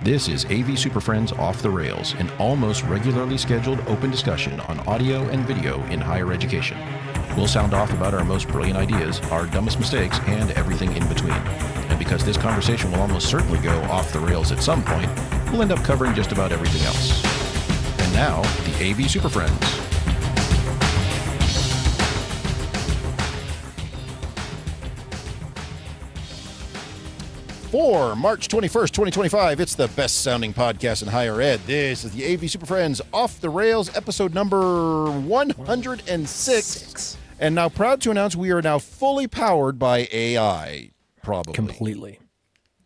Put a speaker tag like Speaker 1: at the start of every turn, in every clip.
Speaker 1: This is AV SuperFriends Off the Rails, an almost regularly scheduled open discussion on audio and video in higher education. We'll sound off about our most brilliant ideas, our dumbest mistakes, and everything in between. And because this conversation will almost certainly go off the rails at some point, we'll end up covering just about everything else. And now, the AV SuperFriends. For March 21st, 2025, it's the best-sounding podcast in higher ed. This is the AV SuperFriends Off the Rails, episode number 106. And now proud to announce we are now fully powered by AI, probably.
Speaker 2: Completely.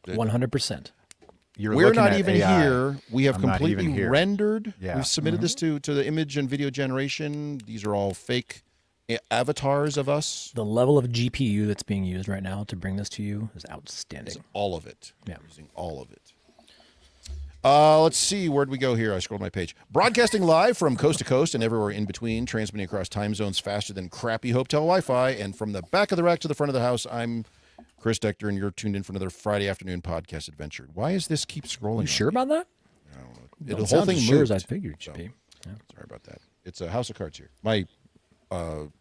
Speaker 2: 100%.
Speaker 1: We're not even here. We have completely rendered.
Speaker 3: Yeah.
Speaker 1: We've submitted this to the image and video generation. These are all fake avatars of us.
Speaker 2: The level of GPU that's being used right now to bring this to you is outstanding.
Speaker 1: It's all of it.
Speaker 2: Yeah.
Speaker 1: We're using all of it. Let's see. Where'd we go here? I scrolled my page. Broadcasting live from coast to coast and everywhere in between, transmitting across time zones faster than crappy hotel Wi-Fi. And from the back of the rack to the front of the house, I'm Chris Dector, and you're tuned in for another Friday afternoon podcast adventure. Why is this keep scrolling?
Speaker 2: You sure about that?
Speaker 1: I don't know. The whole thing
Speaker 2: sure
Speaker 1: moved.
Speaker 2: as I figured it should be. Yeah.
Speaker 1: Sorry about that. It's a house of cards here. My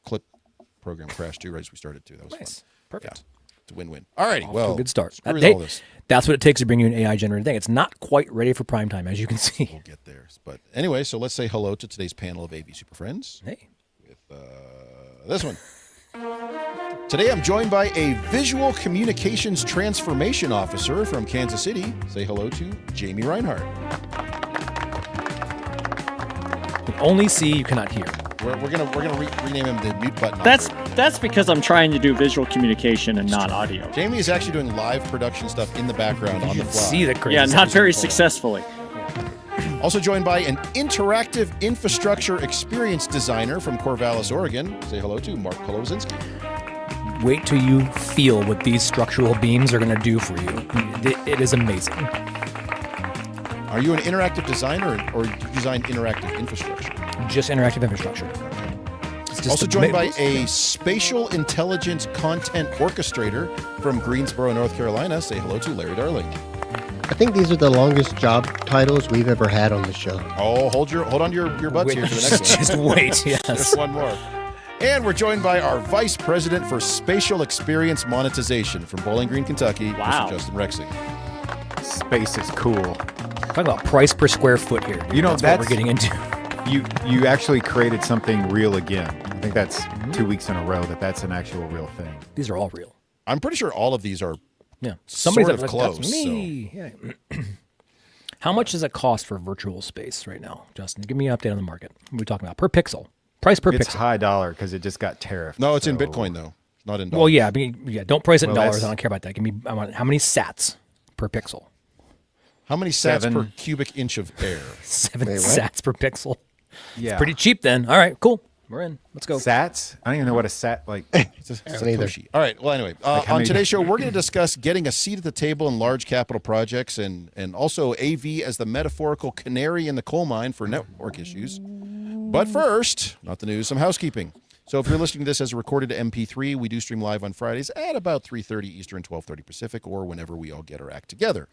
Speaker 1: clip program crashed too right as we started too. That was
Speaker 2: Nice.
Speaker 1: fun.
Speaker 2: Perfect.
Speaker 1: Yeah. It's a win-win. All righty. Well,
Speaker 2: good start.
Speaker 1: Screw
Speaker 2: Hey,
Speaker 1: all this.
Speaker 2: that's what it takes to bring you an AI-generated thing. It's not quite ready for prime time, as you can see.
Speaker 1: We'll get there. But anyway, so let's say hello to today's panel of AV SuperFriends.
Speaker 2: Hey.
Speaker 1: With this one. Today I'm joined by a visual communications transformation officer from Kansas City. Say hello to Jamie Reinhardt.
Speaker 2: You can only see, you cannot hear.
Speaker 1: We're gonna rename him the mute button.
Speaker 4: That's because I'm trying to do visual communication and not audio.
Speaker 1: Jamie is actually doing live production stuff in the background on the fly.
Speaker 2: See the crazy
Speaker 4: Yeah, not very
Speaker 2: stuff.
Speaker 4: successfully.
Speaker 1: Also joined by an interactive infrastructure experience designer from Corvallis, Oregon. Say hello to Mark Kolozinski.
Speaker 2: Wait till you feel what these structural beams are going to do for you. It is amazing.
Speaker 1: Are you an interactive designer or do you design interactive infrastructure?
Speaker 2: Just interactive infrastructure. It's just
Speaker 1: Also joined by a spatial intelligence content orchestrator from Greensboro, North Carolina. Say hello to Larry Darling.
Speaker 5: I think these are the longest job titles we've ever had on the show.
Speaker 1: Oh, hold on to your butts here for the next one.
Speaker 2: Just wait, yes.
Speaker 1: Just one more. And we're joined by our Vice President for Spatial Experience Monetization from Bowling Green, Kentucky,
Speaker 4: Wow.
Speaker 1: Mr. Justin Rexing.
Speaker 3: Space is cool.
Speaker 2: Talk about price per square foot here. Dude.
Speaker 3: You know,
Speaker 2: what
Speaker 3: that's
Speaker 2: we're getting into.
Speaker 3: You actually created something real again. I think that's 2 weeks in a row that's an actual real thing.
Speaker 2: These are all real.
Speaker 1: I'm pretty sure all of these are
Speaker 2: Yeah.
Speaker 1: sort of
Speaker 2: like,
Speaker 1: close.
Speaker 2: That's me. Yeah. How much does it cost for virtual space right now, Justin? Give me an update on the market. What are we talking about? Per pixel. Price per
Speaker 3: It's
Speaker 2: pixel.
Speaker 3: high dollar because it just got tariffed.
Speaker 1: No, it's in
Speaker 3: so-
Speaker 1: Bitcoin, though. Not in dollars.
Speaker 2: Well, yeah. Don't price it in
Speaker 3: Well,
Speaker 2: dollars.
Speaker 3: that's-
Speaker 2: I don't care about that. Give me how many sats per pixel?
Speaker 1: How many sats
Speaker 3: 7.
Speaker 1: per cubic inch of air?
Speaker 2: 7
Speaker 5: Wait, what?
Speaker 2: sats per pixel.
Speaker 3: Yeah.
Speaker 2: Pretty cheap then. All right, cool. We're in. Let's go.
Speaker 3: Sats? I don't even know what a sat like.
Speaker 1: It's a
Speaker 5: neither.
Speaker 1: Satoshi. All right. Well, anyway,
Speaker 3: how
Speaker 1: on
Speaker 3: many-
Speaker 1: today's show, we're going to discuss getting a seat at the table in large capital projects and also AV as the metaphorical canary in the coal mine for network issues. But first, not the news, some housekeeping. So if you're listening to this as a recorded MP3, we do stream live on Fridays at about 3:30 Eastern, 12:30 Pacific, or whenever we all get our act together.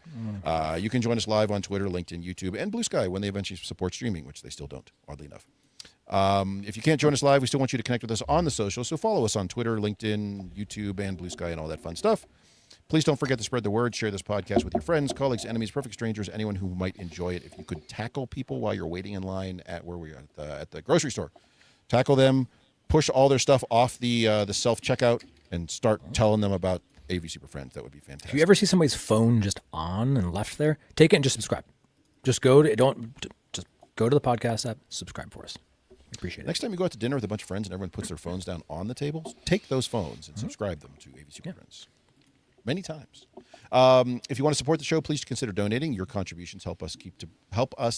Speaker 1: You can join us live on Twitter, LinkedIn, YouTube, and Blue Sky when they eventually support streaming, which they still don't, oddly enough. If you can't join us live, we still want you to connect with us on the social. So follow us on Twitter, LinkedIn, YouTube, and Blue Sky and all that fun stuff. Please don't forget to spread the word. Share this podcast with your friends, colleagues, enemies, perfect strangers, anyone who might enjoy it. If you could tackle people while you're waiting in line at where we are at the grocery store, tackle them, push all their stuff off the self-checkout, and start telling them about AV SuperFriends. That would be fantastic.
Speaker 2: If you ever see somebody's phone just on and left there, take it and just subscribe. Just go to just go to the podcast app, subscribe for us. We appreciate it.
Speaker 1: Next time you go out to dinner with a bunch of friends and everyone puts their phones down on the tables, take those phones and subscribe them to AV SuperFriends. Many times. If you want to support the show, please consider donating. Your contributions help us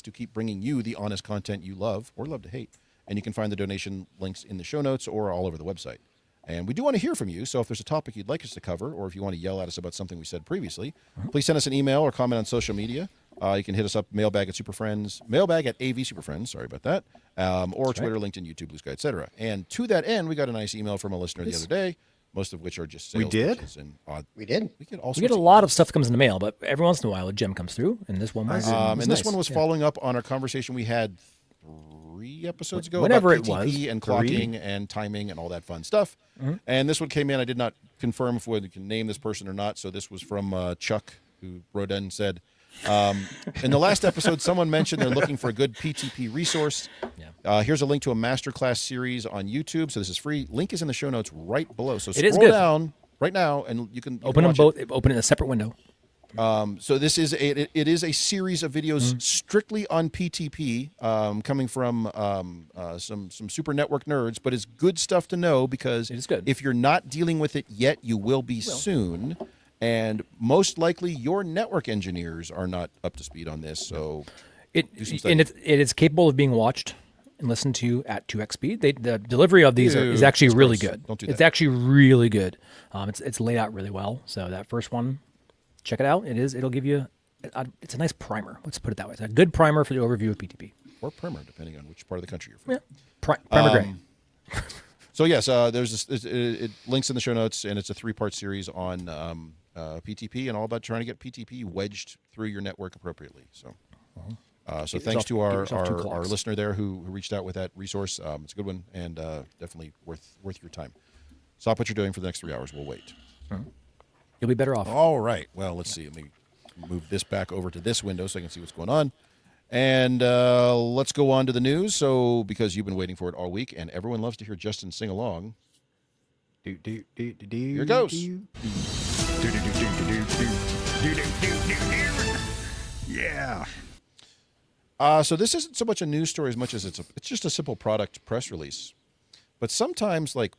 Speaker 1: to keep bringing you the honest content you love or love to hate. And you can find the donation links in the show notes or all over the website. And we do want to hear from you, so if there's a topic you'd like us to cover, or if you want to yell at us about something we said previously, please send us an email or comment on social media. You can hit us up, mailbag at AV SuperFriends, sorry about that, or Twitter, LinkedIn, YouTube, Blue Sky, etc. And to that end, we got a nice email from a listener the other day. most of which are just
Speaker 3: We
Speaker 1: sales
Speaker 3: did?
Speaker 1: pitches and odd.
Speaker 5: We did.
Speaker 1: We get all
Speaker 2: We get a lot of stuff that comes in the mail, but every once in a while a gem comes through, and this one was.
Speaker 1: and
Speaker 2: was
Speaker 1: this
Speaker 2: nice.
Speaker 1: one was
Speaker 2: Yeah.
Speaker 1: following up on our conversation we had 3 episodes ago
Speaker 2: Whenever
Speaker 1: about
Speaker 2: it was.
Speaker 1: PTP and clocking and timing and all that fun stuff. And this one came in. I did not confirm if we can name this person or not. So this was from Chuck, who wrote in and said, in the last episode, someone mentioned they're looking for a good PTP resource.
Speaker 2: Yeah.
Speaker 1: Here's a link to a masterclass series on YouTube. So this is free. Link is in the show notes right below. So
Speaker 2: It is
Speaker 1: scroll
Speaker 2: good.
Speaker 1: down right now, and you can
Speaker 2: Open them
Speaker 1: watch
Speaker 2: both. Open it in a separate window.
Speaker 1: so this is it is a series of videos strictly on PTP, coming from some super network nerds, but it's good stuff to know because
Speaker 2: It is good.
Speaker 1: if you're not dealing with it yet, you will be soon. And most likely your network engineers are not up to speed on this. So do some study.
Speaker 2: And it is capable of being watched and listened to at 2x speed. The delivery of these is actually
Speaker 1: that's
Speaker 2: really
Speaker 1: gross.
Speaker 2: good.
Speaker 1: Don't do
Speaker 2: It's
Speaker 1: that.
Speaker 2: actually really good. It's laid out really well. So that first one, check it out. It'll give you. It's a nice primer. Let's put it that way. It's a good primer for the overview of PTP.
Speaker 1: or primer, depending on which part of the country you're from.
Speaker 2: Yeah. Primer gray.
Speaker 1: So yes, there's this, it links in the show notes, and it's a 3-part series on PTP and all about trying to get PTP wedged through your network appropriately. So, so thanks to
Speaker 2: get
Speaker 1: our
Speaker 2: yourself 2 clocks.
Speaker 1: listener there who reached out with that resource. It's a good one and definitely worth your time. Stop what you're doing for the next 3 hours. We'll wait.
Speaker 2: You'll be better off.
Speaker 1: All right. Well, let's see. Let me move this back over to this window so I can see what's going on. And let's go on to the news. So, because you've been waiting for it all week, and everyone loves to hear Justin sing along. Here it goes.
Speaker 3: Yeah.
Speaker 1: So this isn't so much a news story as much as it's just a simple product press release. But sometimes, like,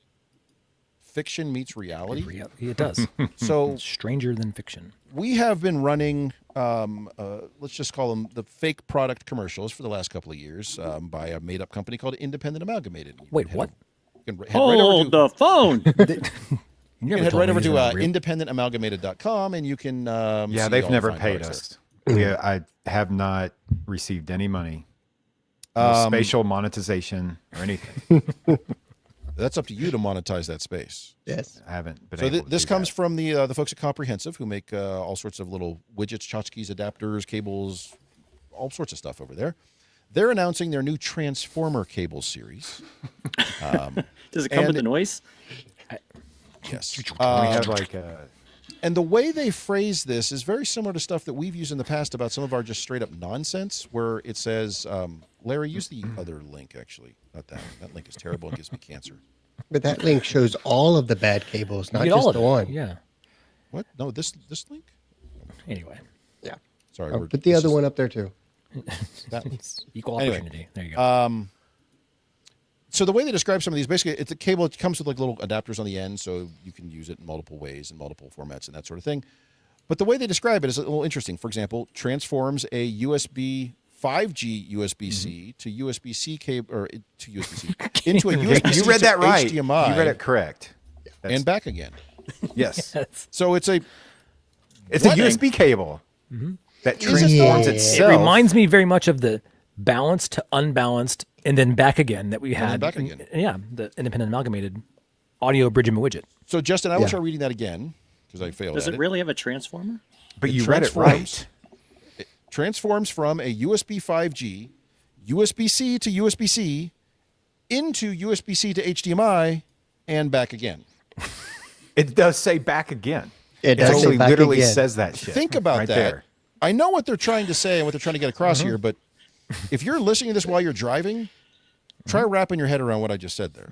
Speaker 1: fiction meets reality.
Speaker 2: It does.
Speaker 1: So
Speaker 2: Stranger than fiction.
Speaker 1: we have been running, let's just call them the fake product commercials for the last couple of years by a made-up company called Independent Amalgamated. You
Speaker 2: Wait,
Speaker 1: can
Speaker 2: what?
Speaker 1: head right over
Speaker 4: Hold
Speaker 1: to-
Speaker 4: the phone.
Speaker 1: You can head right over to independentamalgamated.com, and you can
Speaker 3: Yeah,
Speaker 1: see
Speaker 3: they've
Speaker 1: all
Speaker 3: never
Speaker 1: the fine
Speaker 3: paid
Speaker 1: products
Speaker 3: us. I have not received any money. No spatial monetization or anything.
Speaker 1: there. That's up to you to monetize that space.
Speaker 5: Yes.
Speaker 3: I haven't been
Speaker 1: So
Speaker 3: able to
Speaker 1: this
Speaker 3: do
Speaker 1: comes
Speaker 3: that.
Speaker 1: from the folks at Comprehensive, who make all sorts of little widgets, tchotchkes, adapters, cables, all sorts of stuff over there. They're announcing their new Transformer cable series.
Speaker 4: Does it come
Speaker 1: And-
Speaker 4: with the noise?
Speaker 1: Yes.
Speaker 3: We have like a
Speaker 1: And the way they phrase this is very similar to stuff that we've used in the past about some of our just straight up nonsense, where it says, Larry, use the other link, actually. Not that. That link is terrible and gives me cancer.
Speaker 5: But that link shows all of the bad cables, not
Speaker 2: You get all
Speaker 5: just
Speaker 2: of
Speaker 5: the
Speaker 2: it.
Speaker 5: one.
Speaker 2: Yeah.
Speaker 1: What? No, this link?
Speaker 2: Anyway.
Speaker 5: Yeah.
Speaker 1: Sorry.
Speaker 5: Oh, put the
Speaker 1: this
Speaker 5: other
Speaker 1: is-
Speaker 5: one up there too.
Speaker 1: that one.
Speaker 2: Equal
Speaker 1: Anyway,
Speaker 2: opportunity. There you go.
Speaker 1: So the way they describe some of these, basically, it's a cable. It comes with like little adapters on the end, so you can use it in multiple ways and multiple formats and that sort of thing. But the way they describe it is a little interesting. For example, transforms a USB 5G USB-C to USB-C cable, or to USB-C into a USB-C
Speaker 3: you read that
Speaker 1: to
Speaker 3: right.
Speaker 1: HDMI,
Speaker 3: You read it correct.
Speaker 1: and back again.
Speaker 3: Yes.
Speaker 1: So it's a
Speaker 3: It's
Speaker 1: What?
Speaker 3: a USB cable that transforms
Speaker 5: Yeah.
Speaker 3: itself.
Speaker 2: It reminds me very much of the balanced to unbalanced and then back again that we
Speaker 1: then
Speaker 2: had.
Speaker 1: back again.
Speaker 2: Yeah, the independent amalgamated audio bridge and widget.
Speaker 1: So Justin, I will
Speaker 5: Yeah.
Speaker 1: try reading that again because I failed
Speaker 4: Does
Speaker 1: at
Speaker 4: it really have a transformer?
Speaker 3: but
Speaker 1: It
Speaker 3: you read it
Speaker 1: transforms.
Speaker 3: right.
Speaker 1: Transforms from a USB 5G, USB-C to USB-C, into USB-C to HDMI, and back again.
Speaker 3: It does say back again.
Speaker 5: It
Speaker 3: It
Speaker 5: does say
Speaker 3: actually
Speaker 5: back
Speaker 3: literally
Speaker 5: again.
Speaker 3: says that shit.
Speaker 1: Think about
Speaker 3: right
Speaker 1: that.
Speaker 3: There.
Speaker 1: I know what they're trying to say and what they're trying to get across here, but if you're listening to this while you're driving, try wrapping your head around what I just said there.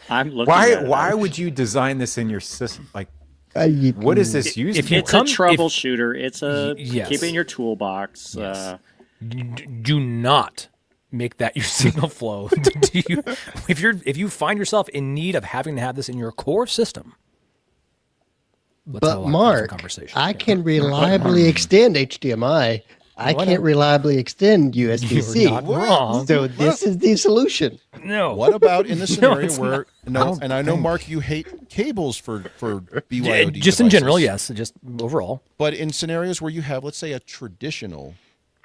Speaker 4: I'm looking at it.
Speaker 3: Why would you design this in your system? Like,
Speaker 5: You
Speaker 3: what is
Speaker 5: can-
Speaker 3: this used
Speaker 2: if
Speaker 3: for?
Speaker 2: you
Speaker 4: It's
Speaker 2: come-
Speaker 4: a troubleshooter. It's a
Speaker 2: yes.
Speaker 4: keep it in your toolbox.
Speaker 2: Do not make that your signal flow. If you find yourself in need of having to have this in your core system, let's have a
Speaker 5: But
Speaker 2: different
Speaker 5: Mark,
Speaker 2: conversation.
Speaker 5: I can reliably extend HDMI. I
Speaker 2: Why
Speaker 5: can't
Speaker 2: not?
Speaker 5: reliably extend USB-C.
Speaker 2: You're not wrong.
Speaker 5: So this is the solution.
Speaker 2: No.
Speaker 1: What about in the scenario
Speaker 2: it's
Speaker 1: where and I know Mark, you hate cables for BYOD
Speaker 2: Just in general,
Speaker 1: devices,
Speaker 2: yes. Just overall.
Speaker 1: but in scenarios where you have, let's say, a traditional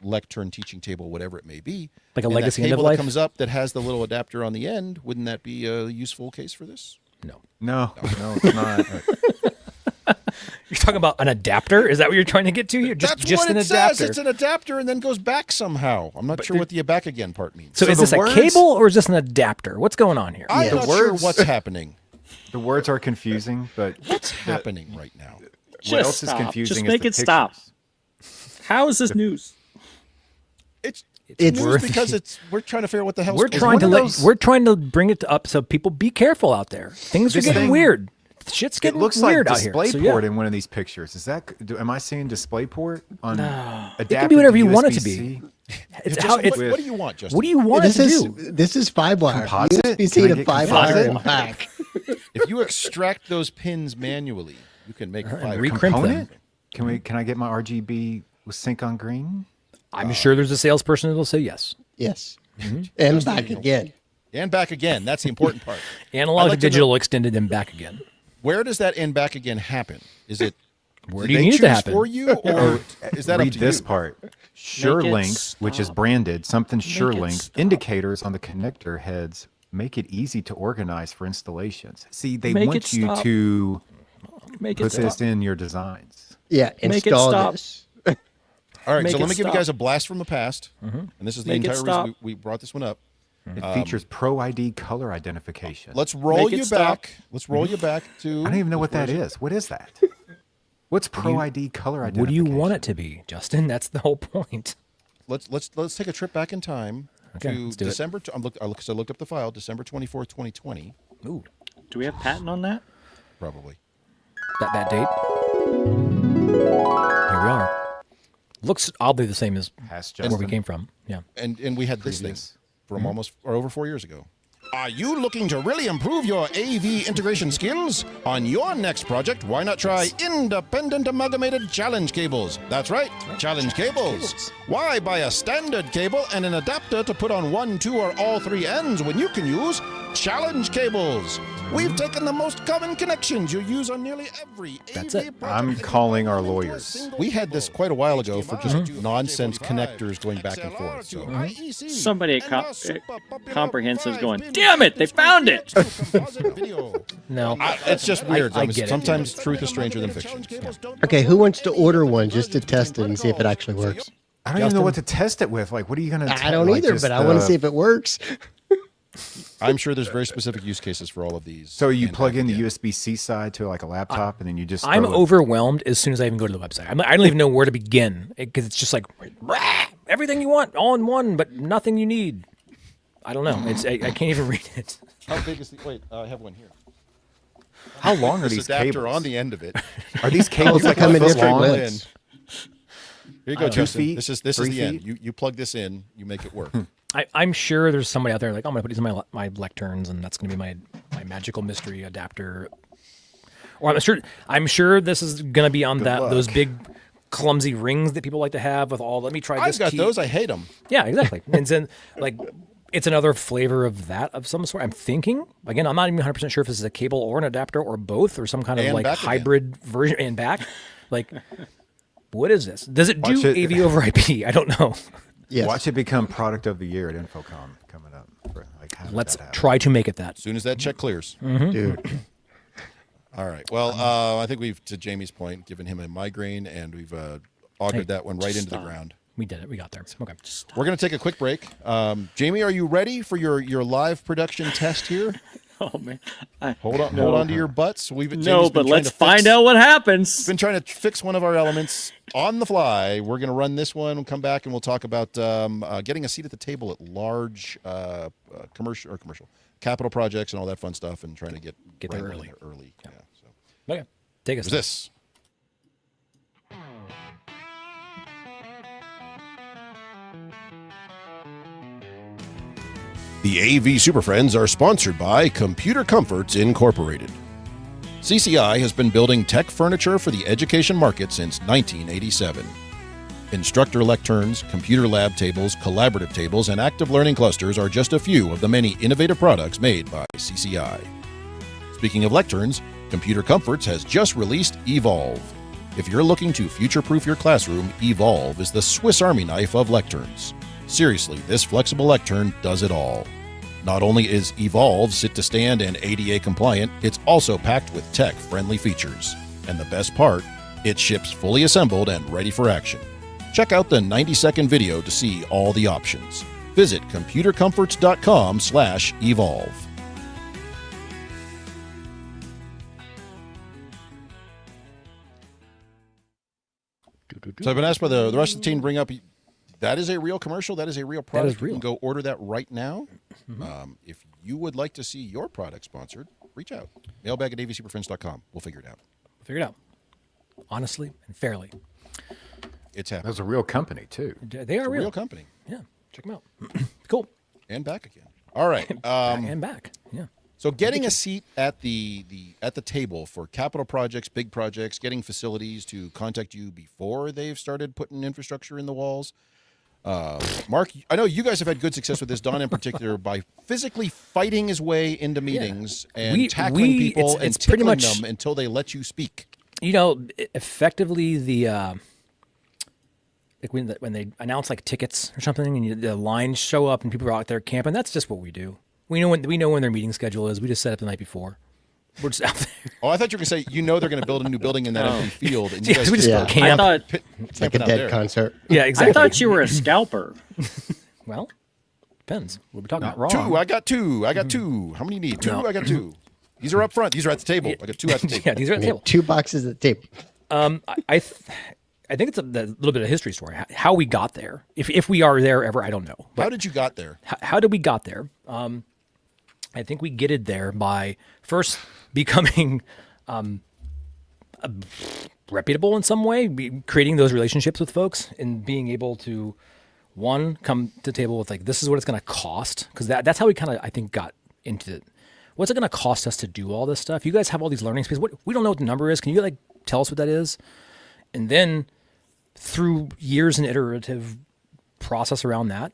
Speaker 1: lectern, teaching table, whatever it may be,
Speaker 2: Like a
Speaker 1: and
Speaker 2: legacy
Speaker 1: that
Speaker 2: end of
Speaker 1: cable that
Speaker 2: life?
Speaker 1: comes up that has the little adapter on the end, wouldn't that be a useful case for this?
Speaker 2: No.
Speaker 3: No, it's not.
Speaker 2: You're talking about an adapter? Is that what you're trying to get to here?
Speaker 1: That's
Speaker 2: Just
Speaker 1: what
Speaker 2: an
Speaker 1: it
Speaker 2: adapter.
Speaker 1: says. It's an adapter and then goes back somehow. I'm not sure what the back again part means.
Speaker 2: So is
Speaker 3: the
Speaker 2: this
Speaker 3: words-
Speaker 2: a cable or is this an adapter? What's going on here?
Speaker 1: I'm
Speaker 5: Yeah.
Speaker 1: not
Speaker 3: The
Speaker 1: sure
Speaker 3: words-
Speaker 1: what's happening.
Speaker 3: The words are confusing, but
Speaker 1: What's happening right now?
Speaker 3: what else is
Speaker 4: stop.
Speaker 3: confusing
Speaker 4: Just
Speaker 3: is
Speaker 4: make
Speaker 3: the
Speaker 4: it stop.
Speaker 3: pictures.
Speaker 4: How is this news?
Speaker 1: It's
Speaker 5: It's
Speaker 1: news
Speaker 5: worth-
Speaker 1: because we're trying to figure out what the hell.
Speaker 2: We're trying to bring it up so people be careful out there. Things are
Speaker 3: This
Speaker 2: getting
Speaker 3: thing-
Speaker 2: weird. Shit's
Speaker 3: It
Speaker 2: getting
Speaker 3: looks like
Speaker 2: weird out here.
Speaker 3: DisplayPort
Speaker 2: So, yeah.
Speaker 3: in one of these pictures. Is that? Am I seeing DisplayPort on?
Speaker 2: It can be whatever you want it to
Speaker 3: USB-C?
Speaker 2: be. It's how it's.
Speaker 1: What do you want, Justin?
Speaker 2: What do you want
Speaker 5: This
Speaker 2: it to
Speaker 5: is
Speaker 2: do?
Speaker 5: this is 5-wire.
Speaker 3: Composite?
Speaker 5: USB-C
Speaker 3: Can I
Speaker 5: to
Speaker 3: get
Speaker 5: 5-wire
Speaker 3: composite?
Speaker 5: and back.
Speaker 1: If you extract those pins manually, you can make
Speaker 2: and
Speaker 1: 5
Speaker 2: recrimp them.
Speaker 3: Component? Can I get my RGB with sync on green?
Speaker 2: I'm sure there's a salesperson that'll say yes.
Speaker 5: Yes. And back again.
Speaker 1: and back again. That's the important part.
Speaker 2: Analog
Speaker 1: I'd
Speaker 2: to
Speaker 1: like to
Speaker 2: digital, extended, and back again.
Speaker 1: Where does that and back again happen? Is it
Speaker 2: Where
Speaker 1: do
Speaker 2: do you
Speaker 1: they
Speaker 2: need it to
Speaker 1: choose
Speaker 2: happen?
Speaker 1: for you, or is that
Speaker 3: Read
Speaker 1: up to
Speaker 3: this
Speaker 1: you?
Speaker 3: part. Sure
Speaker 4: it
Speaker 3: links, which is
Speaker 4: stop.
Speaker 3: branded, something sure
Speaker 4: it
Speaker 3: links,
Speaker 4: stop.
Speaker 3: indicators on the connector heads make it easy to organize for installations. See, they
Speaker 4: Make
Speaker 3: want
Speaker 4: it
Speaker 3: you
Speaker 4: stop.
Speaker 3: to
Speaker 4: Make it
Speaker 3: put
Speaker 4: stop.
Speaker 3: this in your designs.
Speaker 5: Yeah,
Speaker 4: Make it
Speaker 5: install
Speaker 4: stop.
Speaker 5: this.
Speaker 1: All right,
Speaker 4: Make
Speaker 1: so
Speaker 4: it
Speaker 1: let me give you
Speaker 4: stop.
Speaker 1: guys a blast from the past, and this is the
Speaker 4: Make it
Speaker 1: entire
Speaker 4: stop.
Speaker 1: reason we brought this one up.
Speaker 3: It features Pro ID color identification.
Speaker 1: Let's roll
Speaker 4: Make it
Speaker 1: you
Speaker 4: stop.
Speaker 1: back. Let's roll you back to.
Speaker 3: I don't even know what that is. What is that? What's Pro ID color
Speaker 2: What do
Speaker 3: identification?
Speaker 2: you want it to be, Justin? That's the whole point.
Speaker 1: Let's take a trip back in time
Speaker 2: Okay,
Speaker 1: to
Speaker 2: let's do it.
Speaker 1: December. I looked up the file. December 24th, 2020,
Speaker 2: Ooh,
Speaker 4: Do we have patent on that?
Speaker 1: probably.
Speaker 2: that date. Here we are. Looks oddly the same as
Speaker 3: Has
Speaker 2: where we
Speaker 3: Justin.
Speaker 2: came from. Yeah.
Speaker 1: And we had this
Speaker 3: Previous.
Speaker 1: thing from almost or over 4 years ago. Are you looking to really improve your AV integration skills? On your next project, why not try independent amalgamated challenge cables? That's right, challenge cables. Why buy a standard cable and an adapter to put on 1, 2, or all 3 ends when you can use challenge cables? We've taken the most common connections you use on nearly every
Speaker 2: That's
Speaker 1: AV
Speaker 2: it.
Speaker 1: project
Speaker 3: I'm
Speaker 1: and
Speaker 3: calling our
Speaker 1: into a
Speaker 3: lawyers.
Speaker 1: single We had this quite a while ago for just nonsense connectors going back and forth. So.
Speaker 4: Somebody at Comprehensive's going, "Damn it, they found it!"
Speaker 2: No.
Speaker 1: It's just weird.
Speaker 2: I get it.
Speaker 1: Sometimes truth is stranger than fiction.
Speaker 5: Okay, who wants to order one just to test it and see if it actually works?
Speaker 3: I don't even know what to test it with. Like, what are you going to
Speaker 5: I don't either, but I want to see if it works.
Speaker 1: I'm sure there's very specific use cases for all of these.
Speaker 3: So you
Speaker 1: and
Speaker 3: plug in the
Speaker 1: again.
Speaker 3: USB-C side to like a laptop, and then you just.
Speaker 2: I'm
Speaker 3: throw it-
Speaker 2: overwhelmed as soon as I even go to the website. I don't even know where to begin because it's just like everything you want all in one, but nothing you need. I don't know. I can't even read it.
Speaker 1: How big is the? Wait, I have one here.
Speaker 3: How long are
Speaker 1: This
Speaker 3: these
Speaker 1: adapter
Speaker 3: cables?
Speaker 1: on the end of it.
Speaker 3: Are these cables
Speaker 5: they
Speaker 3: like
Speaker 5: come
Speaker 3: a
Speaker 5: in
Speaker 3: foot
Speaker 5: different
Speaker 3: long?
Speaker 5: lengths.
Speaker 1: Here you go,
Speaker 3: 2
Speaker 1: Justin.
Speaker 3: feet?
Speaker 1: This is
Speaker 3: 3
Speaker 1: the end.
Speaker 3: feet?
Speaker 1: You plug this in, you make it work.
Speaker 2: I'm sure there's somebody out there like, I'm going to put these in my lecterns, and that's going to be my magical mystery adapter. Or I'm sure this is going to be on those
Speaker 3: luck.
Speaker 2: big clumsy rings that people like to have with all. Let me try this.
Speaker 1: I've got
Speaker 2: key.
Speaker 1: those. I hate them.
Speaker 2: Yeah, exactly. And then it's another flavor of that of some sort. I'm thinking again. I'm not even 100% sure if this is a cable or an adapter or both or some kind of
Speaker 1: And
Speaker 2: like
Speaker 1: back again.
Speaker 2: hybrid version and back. Like, what is this? Does it do
Speaker 3: Watch it.
Speaker 2: AV over IP? I don't know.
Speaker 5: Yes.
Speaker 3: Watch it become product of the year at Infocom coming up. For, like, how did
Speaker 2: Let's
Speaker 3: that happen?
Speaker 2: try to make it that.
Speaker 1: As soon as that check clears.
Speaker 5: Dude.
Speaker 1: All right. Well, I think we've, to Jamie's point, given him a migraine, and we've augured that one right into the ground.
Speaker 2: We did it. We got there. Okay.
Speaker 1: We're going to take a quick break. Jamie, are you ready for your live production test here?
Speaker 4: Oh man,
Speaker 1: Hold on to your butts. Jamie's
Speaker 4: no,
Speaker 1: been
Speaker 4: but
Speaker 1: trying
Speaker 4: let's
Speaker 1: to fix-
Speaker 4: find out what happens.
Speaker 1: Been trying to fix one of our elements on the fly. We're going to run this one. We'll come back and we'll talk about getting a seat at the table at large commercial capital projects and all that fun stuff, and trying to get
Speaker 2: there
Speaker 1: right in
Speaker 2: early.
Speaker 1: Early. Yeah. So
Speaker 2: Okay. Take us.
Speaker 1: there's this. The AV SuperFriends are sponsored by Computer Comforts Incorporated. CCI has been building tech furniture for the education market since 1987. Instructor lecterns, computer lab tables, collaborative tables, and active learning clusters are just a few of the many innovative products made by CCI. Speaking of lecterns, Computer Comforts has just released Evolve. If you're looking to future-proof your classroom, Evolve is the Swiss Army knife of lecterns. Seriously, this flexible lectern does it all. Not only is Evolve sit to stand and ADA compliant, it's also packed with tech-friendly features. And the best part, it ships fully assembled and ready for action. Check out the 90-second video to see all the options. Visit computercomforts.com/evolve. So I've been asked by the rest of the team to bring up, that is a real commercial. That is a real product.
Speaker 2: That is real.
Speaker 1: You can go order that right now. If you would like to see your product sponsored, reach out. Mailbag at avsuperfriends.com. We'll figure it out.
Speaker 2: Figure it out. Honestly and fairly.
Speaker 1: It's happening.
Speaker 3: That's a real company too.
Speaker 2: They are
Speaker 1: It's a
Speaker 2: real.
Speaker 1: real company.
Speaker 2: Yeah. Check them out. Cool.
Speaker 1: And back again. All right.
Speaker 2: And back. Yeah.
Speaker 1: So getting a seat at the table for capital projects, big projects, getting facilities to contact you before they've started putting infrastructure in the walls. Mark, I know you guys have had good success with this, Don in particular, by physically fighting his way into meetings and tackling people and
Speaker 2: it's pretty
Speaker 1: tickling
Speaker 2: much,
Speaker 1: them until they let you speak.
Speaker 2: You know, effectively the like when they announce like tickets or something, and the lines show up and people are out there camping. That's just what we do. We know when their meeting schedule is. We just set up the night before. We're just out there.
Speaker 1: Oh, I thought you were going to say, they're going to build a new building in that empty field. And you
Speaker 2: Yeah,
Speaker 1: guys
Speaker 2: we just
Speaker 5: Yeah.
Speaker 2: camp.
Speaker 4: I thought,
Speaker 5: It's like a dead concert.
Speaker 2: Yeah, exactly.
Speaker 4: I thought you were a scalper.
Speaker 2: Well, depends. What we're talking about.
Speaker 3: Wrong.
Speaker 1: Two. I got two. How many you need? Two.
Speaker 2: No.
Speaker 1: I got two. These are up front. These are at the table. I got two at the table.
Speaker 2: Yeah, these are at the table.
Speaker 5: 2 boxes at the table.
Speaker 2: I think it's a little bit of a history story. How we got there. If we are there ever, I don't know.
Speaker 1: How did you got there?
Speaker 2: How did we got there? I think we getted there by first becoming reputable in some way, creating those relationships with folks, and being able to, one, come to the table with like, this is what it's going to cost, because that's how we kind of, I think, got into it. What's it going to cost us to do all this stuff? You guys have all these learning spaces. We don't know what the number is. Can you like tell us what that is? And then through years and iterative process around that,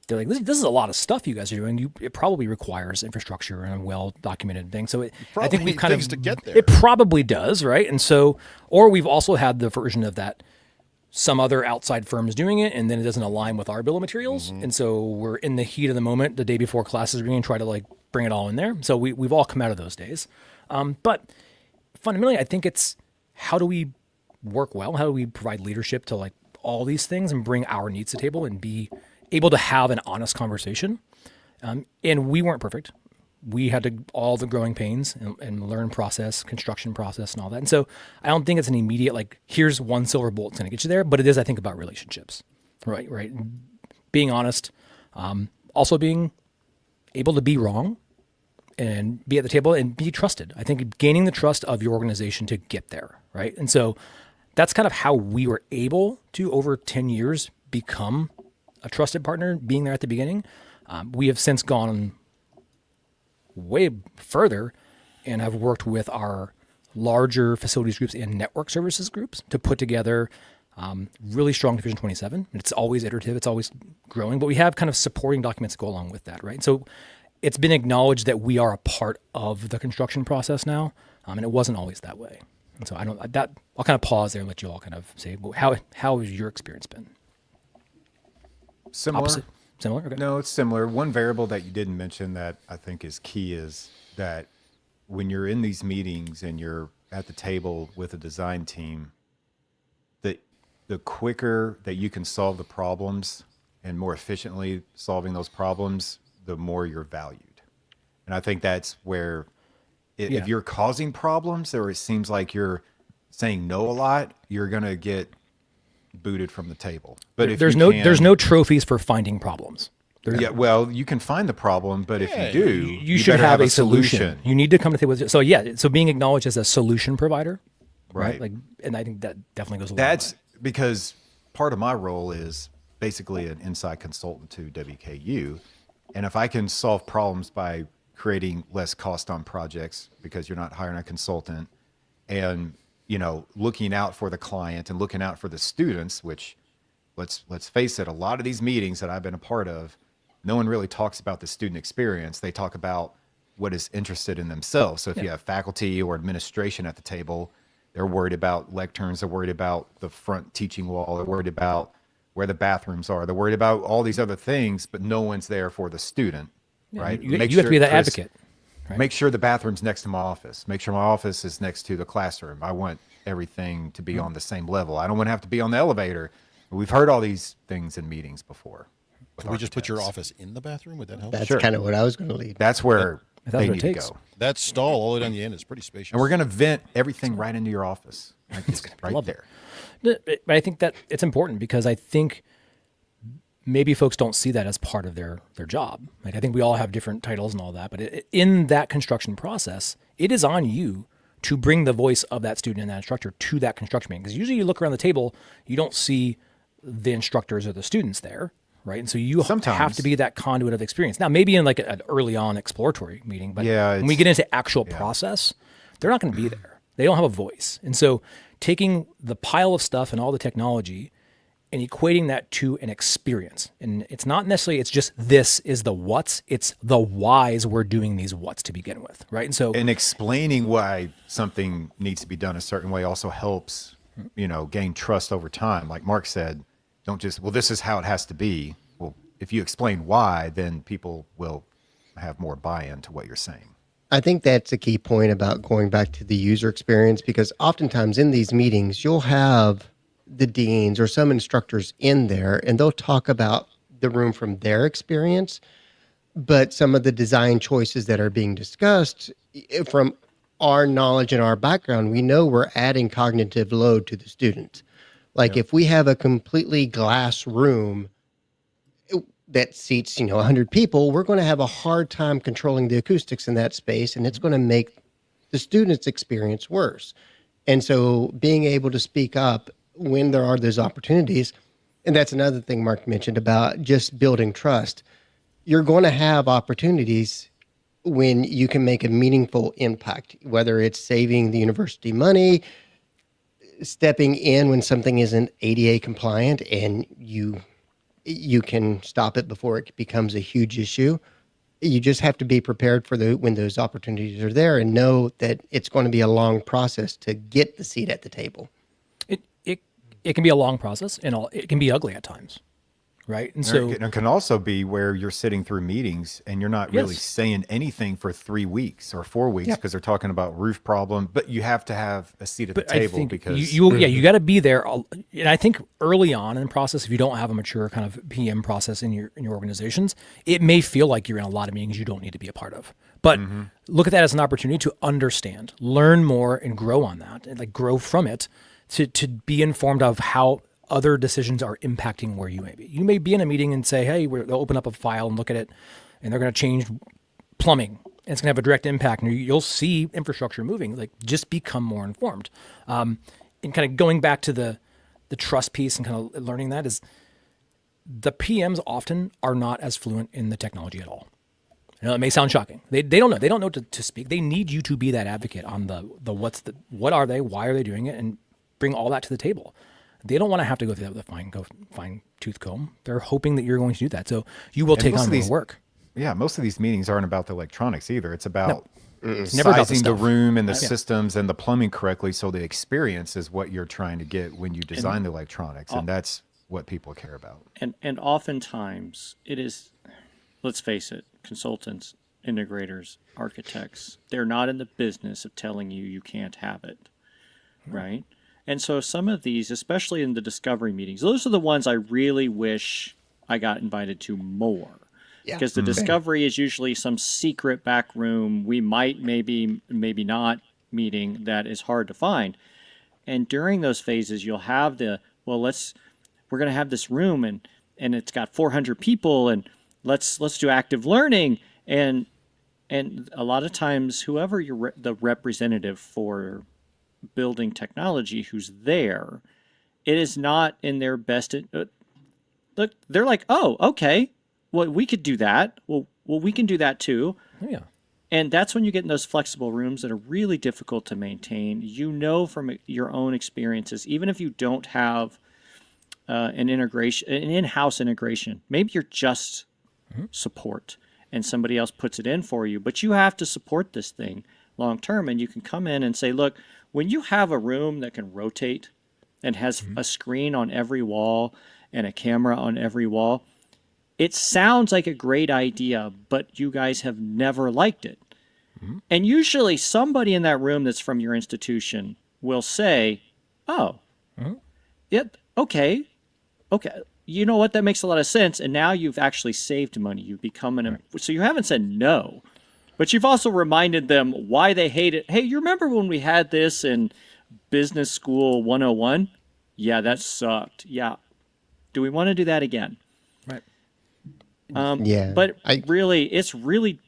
Speaker 2: they're like, this is a lot of stuff you guys are doing. It probably requires infrastructure and a well-documented thing. So I think we've kind of
Speaker 1: to get there.
Speaker 2: It probably does, right? And so, or we've also had the version of that. Some other outside firm is doing it, and then it doesn't align with our bill of materials. And so we're in the heat of the moment, the day before classes are beginning, try to like bring it all in there. So we've all come out of those days. But fundamentally, I think it's how do we work well? How do we provide leadership to like all these things and bring our needs to the table and be able to have an honest conversation? And we weren't perfect. We had to all the growing pains and learn process, construction process, and all that. And so I don't think it's an immediate like, here's one silver bullet that's going to get you there. But it is, I think, about relationships, right? Being honest, also being able to be wrong and be at the table and be trusted. I think gaining the trust of your organization to get there, right? And so that's kind of how we were able to, over 10 years, become a trusted partner, being there at the beginning. We have since gone way further and have worked with our larger facilities groups and network services groups to put together really strong Division 27. It's always iterative, it's always growing, but we have kind of supporting documents that go along with that, right? So it's been acknowledged that we are a part of the construction process now, and it wasn't always that way. And so I'll kind of pause there and let you all kind of say, well, how has your experience been?
Speaker 3: Similar.
Speaker 2: Opposite? Similar? Okay.
Speaker 3: No, it's similar. One variable that you didn't mention that I think is key is that when you're in these meetings and you're at the table with a design team, the quicker that you can solve the problems and more efficiently solving those problems, the more you're valued. And I think that's where if you're causing problems or it seems like you're saying no a lot, you're going to get booted from the table. But if
Speaker 2: there's no trophies for finding problems.
Speaker 3: Well, you can find the problem, but if you do,
Speaker 2: you should
Speaker 3: better
Speaker 2: have a solution. You need to come to the table. So being acknowledged as a solution provider, right? Like, and I think that definitely goes a long way.
Speaker 3: That's because part of my role is basically an inside consultant to WKU, and if I can solve problems by creating less cost on projects because you're not hiring a consultant, and looking out for the client and looking out for the students, which let's face it, a lot of these meetings that I've been a part of, no one really talks about the student experience. They talk about what is interested in themselves. So if you have faculty or administration at the table, they're worried about lecterns, they're worried about the front teaching wall, they're worried about where the bathrooms are, they're worried about all these other things, but no one's there for the student. right?
Speaker 2: You have to be that
Speaker 3: Chris,
Speaker 2: advocate. Right?
Speaker 3: Make sure the bathroom's next to my office. Make sure my office is next to the classroom. I want everything to be on the same level. I don't want to have to be on the elevator. We've heard all these things in meetings before.
Speaker 1: Can we just put your office in the bathroom? Would that help?
Speaker 5: That's kind of what I was going to lead.
Speaker 3: That's where
Speaker 2: that's
Speaker 3: they
Speaker 2: what it
Speaker 3: need to
Speaker 2: takes.
Speaker 3: go.
Speaker 1: That stall all the way down the end is pretty spacious.
Speaker 3: And we're going to vent everything right into your office. Like it's right
Speaker 2: lovely.
Speaker 3: there.
Speaker 2: But I think that it's important because I think maybe folks don't see that as part of their job. Like I think we all have different titles and all that, but in that construction process, it is on you to bring the voice of that student and that instructor to that construction meeting. Because usually you look around the table, you don't see the instructors or the students there, right? And so you have to be that conduit of experience. Now, maybe in like an early on exploratory meeting, but when we get into actual process, they're not going to be there. They don't have a voice. And so taking the pile of stuff and all the technology and equating that to an experience. And it's not necessarily, it's just this is the what's, it's the whys we're doing these what's to begin with, right? And so,
Speaker 3: and explaining why something needs to be done a certain way also helps, gain trust over time. Like Mark said, don't just, well, this is how it has to be. Well, if you explain why, then people will have more buy-in to what you're saying.
Speaker 5: I think that's a key point about going back to the user experience, because oftentimes in these meetings, you'll have the deans or some instructors in there, and they'll talk about the room from their experience. But some of the design choices that are being discussed, from our knowledge and our background, we know we're adding cognitive load to the students. Like if we have a completely glass room that seats, 100 people, we're going to have a hard time controlling the acoustics in that space, and it's going to make the students' experience worse. And so being able to speak up when there are those opportunities, and that's another thing Mark mentioned about just building trust. You're going to have opportunities when you can make a meaningful impact, whether it's saving the university money, stepping in when something isn't ADA compliant, and you can stop it before it becomes a huge issue. You just have to be prepared for when those opportunities are there, and know that it's going to be a long process to get the seat at the table.
Speaker 2: It can be a long process, and it can be ugly at times, right? And so
Speaker 3: it can also be where you're sitting through meetings and you're not really saying anything for 3 weeks or 4 weeks because they're talking about roof problem, but you have to have a seat at the table because
Speaker 2: you got to be there. And I think early on in the process, if you don't have a mature kind of PM process in your organizations, it may feel like you're in a lot of meetings you don't need to be a part of. But look at that as an opportunity to understand, learn more, and grow on that, and like grow from it. To be informed of how other decisions are impacting where you may be. You may be in a meeting and say, hey, they'll open up a file and look at it, and they're going to change plumbing. And it's going to have a direct impact, and you'll see infrastructure moving. Like, just become more informed. And kind of going back to the trust piece and kind of learning that is the PMs often are not as fluent in the technology at all. It may sound shocking. They don't know. They don't know to speak. They need you to be that advocate on what are they, why are they doing it, and bring all that to the table. They don't want to have to go through that with a fine tooth comb. They're hoping that you're going to do that. So you will take on more work.
Speaker 3: Yeah, most of these meetings aren't about the electronics either. It's about
Speaker 2: It's never about
Speaker 3: sizing the room and the
Speaker 2: Yeah.
Speaker 3: systems and the plumbing correctly, so the experience is what you're trying to get when you design the electronics, and that's what people care about.
Speaker 4: And oftentimes it is, let's face it, consultants, integrators, architects, they're not in the business of telling you can't have it, right? And so some of these, especially in the discovery meetings, those are the ones I really wish I got invited to more. Because the discovery is usually some secret back room, we might, maybe not meeting that is hard to find. And during those phases, you'll have we're going to have this room and it's got 400 people, and let's do active learning. And a lot of times, whoever the representative for building technology who's there, it is not in their best. Look, they're like, oh, okay, well, we could do that. Well, we can do that too.
Speaker 2: Yeah.
Speaker 4: And that's when you get in those flexible rooms that are really difficult to maintain. From your own experiences, even if you don't have an in-house integration, maybe you're just support and somebody else puts it in for you, but you have to support this thing long term. And you can come in and say, look, when you have a room that can rotate and has a screen on every wall and a camera on every wall, it sounds like a great idea, but you guys have never liked it. And usually somebody in that room that's from your institution will say, oh, yep, okay. You know what? That makes a lot of sense. And now you've actually saved money. You've become so you haven't said no, but you've also reminded them why they hate it. Hey, you remember when we had this in Business School 101? Yeah, that sucked. Yeah. Do we want to do that again?
Speaker 2: Right.
Speaker 5: Yeah.
Speaker 4: But really,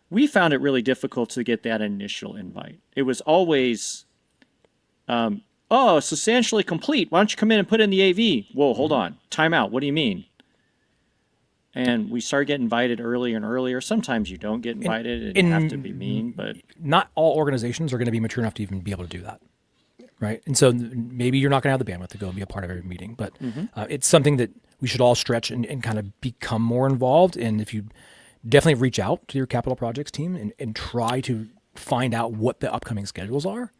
Speaker 4: we found it really difficult to get that initial invite. It was always, substantially complete. Why don't you come in and put in the AV? Whoa, hold on. Time out. What do you mean? And we started getting invited earlier and earlier. Sometimes you don't get invited and have to be mean, but
Speaker 2: Not all organizations are going to be mature enough to even be able to do that. Right. And so maybe you're not going to have the bandwidth to go and be a part of every meeting, but it's something that we should all stretch and kind of become more involved. And if you definitely reach out to your capital projects team and try to find out what the upcoming schedules are.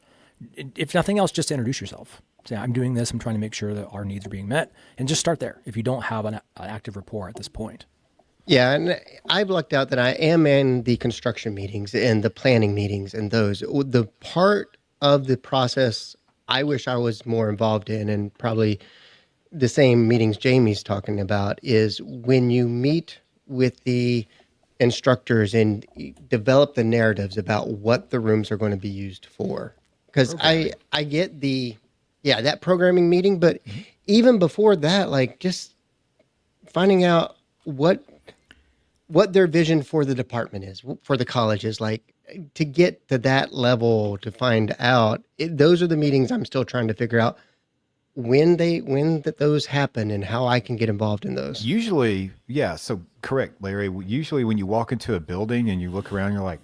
Speaker 2: If nothing else, just introduce yourself. Say, I'm doing this. I'm trying to make sure that our needs are being met, and just start there. If you don't have an active rapport at this point.
Speaker 5: Yeah, and I've lucked out that I am in the construction meetings and the planning meetings and those. The part of the process I wish I was more involved in, and probably the same meetings Jamie's talking about, is when you meet with the instructors and develop the narratives about what the rooms are going to be used for. Because I get that programming meeting, but even before that, like just finding out what their vision for the department is, for the college is, like to get to that level to find out. Those are the meetings I'm still trying to figure out when those happen and how I can get involved in those.
Speaker 3: Usually, yeah. So correct, Larry. Usually when you walk into a building and you look around, you're like,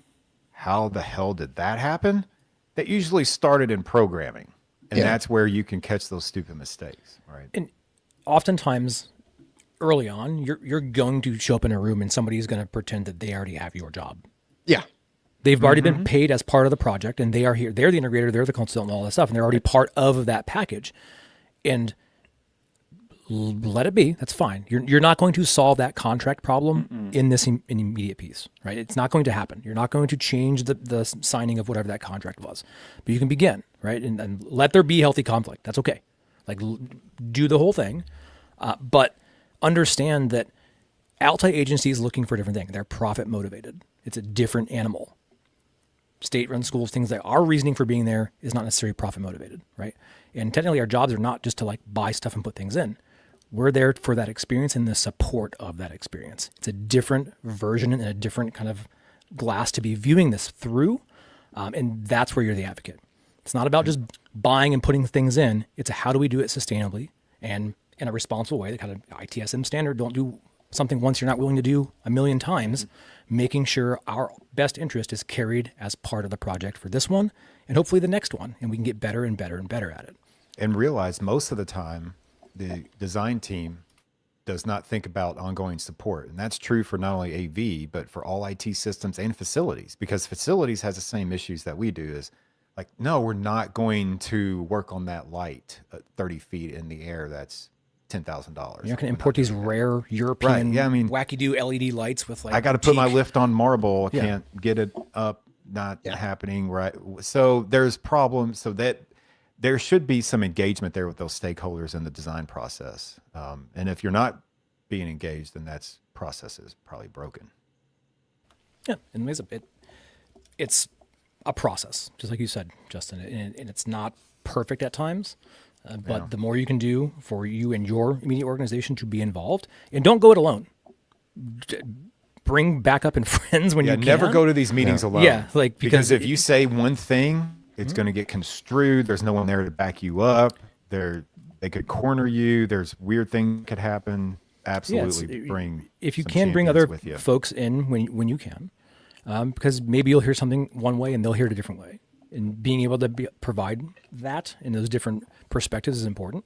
Speaker 3: how the hell did that happen? That usually started in programming. And that's where you can catch those stupid mistakes, right?
Speaker 2: And oftentimes early on, you're going to show up in a room and somebody's going to pretend that they already have your job.
Speaker 5: Yeah.
Speaker 2: They've already been paid as part of the project, and they are here. They're the integrator, they're the consultant, all that stuff, and they're already part of that package. And let it be. That's fine. You're not going to solve that contract problem in this immediate piece, right? It's not going to happen. You're not going to change the signing of whatever that contract was, but you can begin, right? And let there be healthy conflict. That's okay. Like do the whole thing, but understand that outside agencies looking for different things. They're profit motivated. It's a different animal. State-run schools, things that our reasoning for being there is not necessarily profit motivated, right? And technically, our jobs are not just to like buy stuff and put things in. We're there for that experience and the support of that experience. It's a different version and a different kind of glass to be viewing this through, and that's where you're the advocate. It's not about just buying and putting things in. It's a how do we do it sustainably and in a responsible way. The kind of ITSM standard. Don't do something once you're not willing to do a million times. Making sure our best interest is carried as part of the project for this one and hopefully the next one, and we can get better and better and better at it.
Speaker 3: And realize most of the time, the design team does not think about ongoing support. And that's true for not only AV, but for all IT systems and facilities, because facilities has the same issues that we do is like, no, we're not going to work on that light at 30 feet in the air. That's $10,000.
Speaker 2: You're not going to import these rare European wacky-do LED lights with like
Speaker 3: I got to put my
Speaker 2: teak.
Speaker 3: lift on marble. I can't get it up. Not happening. Right. So there's problems. So that there should be some engagement there with those stakeholders in the design process. And if you're not being engaged, then that's process is probably broken.
Speaker 2: Yeah. And it's a process, just like you said, Justin, and it's not perfect at times. But the more you can do for you and your immediate organization to be involved, and don't go it alone. Bring backup and friends when you can.
Speaker 3: Never go to these meetings alone.
Speaker 2: Yeah, like
Speaker 3: because if you say one thing, it's going to get construed. There's no one there to back you up. They could corner you. There's weird things could happen. Absolutely, bring
Speaker 2: if you
Speaker 3: some
Speaker 2: can bring
Speaker 3: champions
Speaker 2: other
Speaker 3: with you.
Speaker 2: folks in when you can, because maybe you'll hear something one way and they'll hear it a different way. And being able to provide that in those different perspectives is important,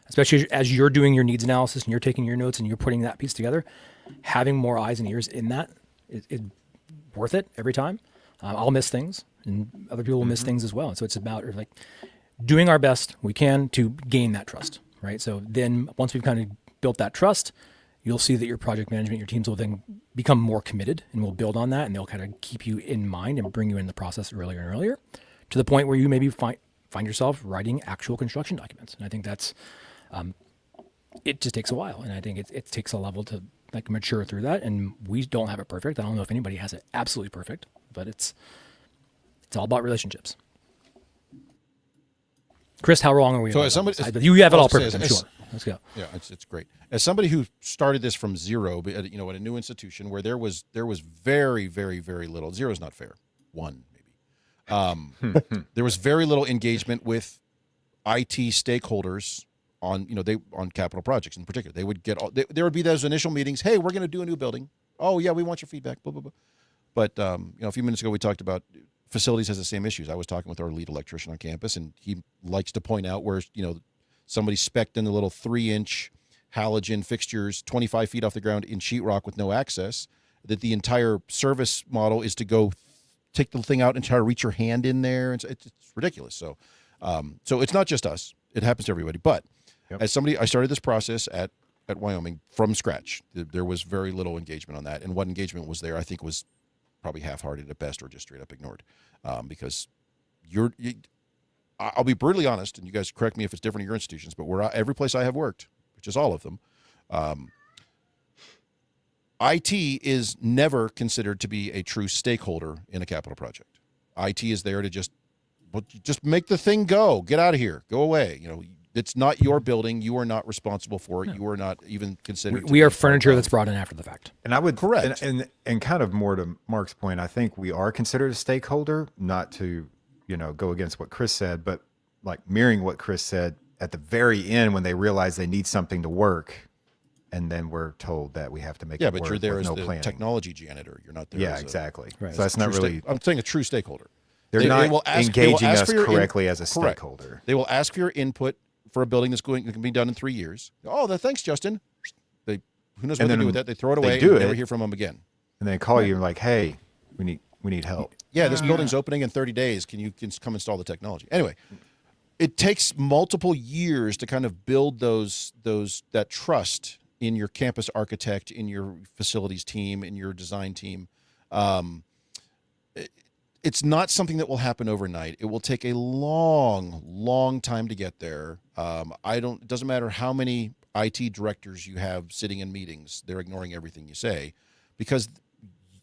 Speaker 2: especially as you're doing your needs analysis and you're taking your notes and you're putting that piece together. Having more eyes and ears in that is worth it every time. I'll miss things and other people will miss things as well. And so it's about like doing our best we can to gain that trust, right? So then once we've kind of built that trust, you'll see that your project management, your teams will then become more committed and will build on that, and they'll kind of keep you in mind and bring you in the process earlier and earlier, to the point where you maybe find yourself writing actual construction documents. And I think that's, it just takes a while, and I think it takes a level to like mature through that. And we don't have it perfect. I don't know if anybody has it absolutely perfect, but it's all about relationships. Chris, how wrong are we?
Speaker 1: So as somebody,
Speaker 2: You have it all
Speaker 1: I was gonna
Speaker 2: perfect,
Speaker 1: say,
Speaker 2: I'm sure. Let's go.
Speaker 1: Yeah, it's great. As somebody who started this from zero, at a new institution where there was very, very, very little. Zero is not fair. 1 maybe. There was very little engagement with IT stakeholders on on capital projects in particular. They would there would be those initial meetings. Hey, we're going to do a new building. Oh yeah, we want your feedback. Blah blah blah. But a few minutes ago we talked about facilities has the same issues. I was talking with our lead electrician on campus, and he likes to point out where somebody spec'd in the little 3-inch halogen fixtures 25 feet off the ground in sheetrock with no access, that the entire service model is to go take the thing out and try to reach your hand in there. And it's ridiculous. So it's not just us. It happens to everybody. But as somebody, I started this process at Wyoming from scratch. There was very little engagement on that. And what engagement was there, I think, was probably half-hearted at best or just straight up ignored. Because I'll be brutally honest, and you guys correct me if it's different in your institutions, but every place I have worked, which is all of them, IT is never considered to be a true stakeholder in a capital project. IT is there to just make the thing go. Get out of here. Go away. It's not your building. You are not responsible for it. You are not even considered.
Speaker 2: We are furniture that's brought in after the fact.
Speaker 3: And I would
Speaker 1: correct.
Speaker 3: And kind of more to Mark's point, I think we are considered a stakeholder, not to go against what Chris said, but like mirroring what Chris said at the very end when they realize they need something to work, and then we're told that we have to make it work.
Speaker 1: Yeah, but you're there as
Speaker 3: no
Speaker 1: the
Speaker 3: planning.
Speaker 1: technology janitor. You're not there.
Speaker 3: Yeah,
Speaker 1: as
Speaker 3: exactly.
Speaker 2: Right.
Speaker 3: So that's not really.
Speaker 1: I'm saying a true stakeholder.
Speaker 3: They're not engaging us correctly as a
Speaker 1: correct.
Speaker 3: stakeholder.
Speaker 1: They will ask for your input for a building that can be done in 3 years. Oh, thanks, Justin. Who knows what they do with that? They throw it away. And never hear from them again.
Speaker 3: And they call you and like, hey, we need help.
Speaker 1: Yeah, this building's opening in 30 days. Can you come install the technology? Anyway, it takes multiple years to kind of build that trust in your campus architect, in your facilities team, in your design team. It's not something that will happen overnight. It will take a long, long time to get there. It doesn't matter how many IT directors you have sitting in meetings, they're ignoring everything you say because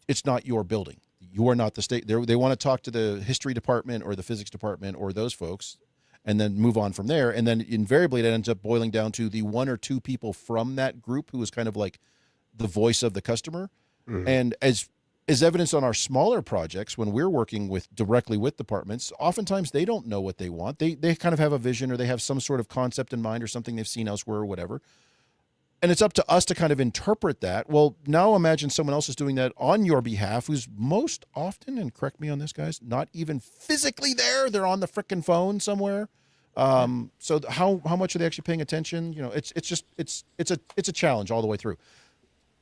Speaker 1: it's not your building. You are not the state. They want to talk to the history department or the physics department or those folks and then move on from there. And then invariably it ends up boiling down to the 1 or 2 people from that group who is kind of like the voice of the customer. Mm-hmm. And as evidenced on our smaller projects, when we're working directly with departments, oftentimes they don't know what they want. They kind of have a vision or they have some sort of concept in mind or something they've seen elsewhere or whatever. And it's up to us to kind of interpret that. Well, now imagine someone else is doing that on your behalf who's most often, and correct me on this, guys, not even physically there. They're on the frickin' phone somewhere. So how much are they actually paying attention? It's a challenge all the way through.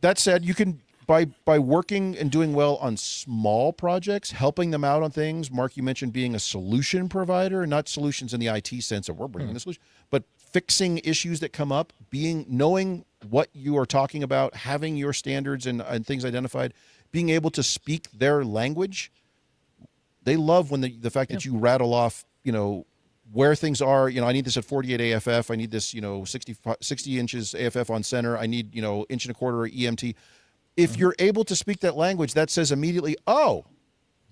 Speaker 1: That said, you can by working and doing well on small projects, helping them out on things. Mark, you mentioned being a solution provider, not solutions in the IT sense of we're bringing the solution, but fixing issues that come up, knowing what you are talking about, having your standards and things identified, being able to speak their language. They love when the fact that you rattle off, where things are. I need this at 48 AFF. I need this, 60 inches AFF on center. I need, 1.25 inches EMT. If you're able to speak that language, that says immediately, oh,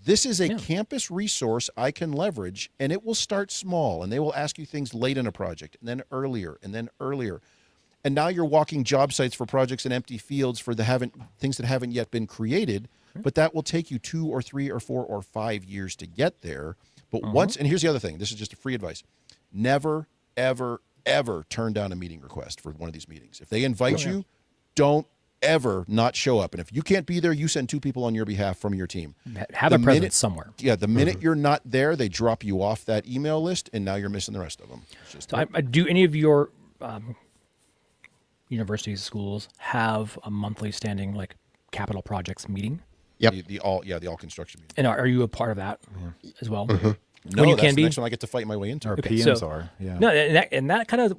Speaker 1: this is a campus resource I can leverage, and it will start small, and they will ask you things late in a project, and then earlier, and then earlier. And now you're walking job sites for projects in empty fields for things that haven't yet been created, but that will take you 2 or 3 or 4 or 5 years to get there. But once, and here's the other thing, this is just a free advice, never, ever, ever turn down a meeting request for one of these meetings. If they invite you, don't ever not show up. And if you can't be there, you send 2 people on your behalf from your team.
Speaker 2: Have a presence somewhere.
Speaker 1: Yeah, the minute you're not there, they drop you off that email list, and now you're missing the rest of them.
Speaker 2: So do any of your universities, schools have a monthly standing capital projects meeting?
Speaker 5: Yep.
Speaker 1: The all construction meeting.
Speaker 2: And are you a part of that as well?
Speaker 1: No,
Speaker 2: you
Speaker 1: that's
Speaker 2: can
Speaker 1: the
Speaker 2: be.
Speaker 1: next one I get to fight my way into.
Speaker 3: Our
Speaker 2: Okay,
Speaker 3: PMs
Speaker 2: so-
Speaker 3: are, yeah.
Speaker 2: No, and that kind of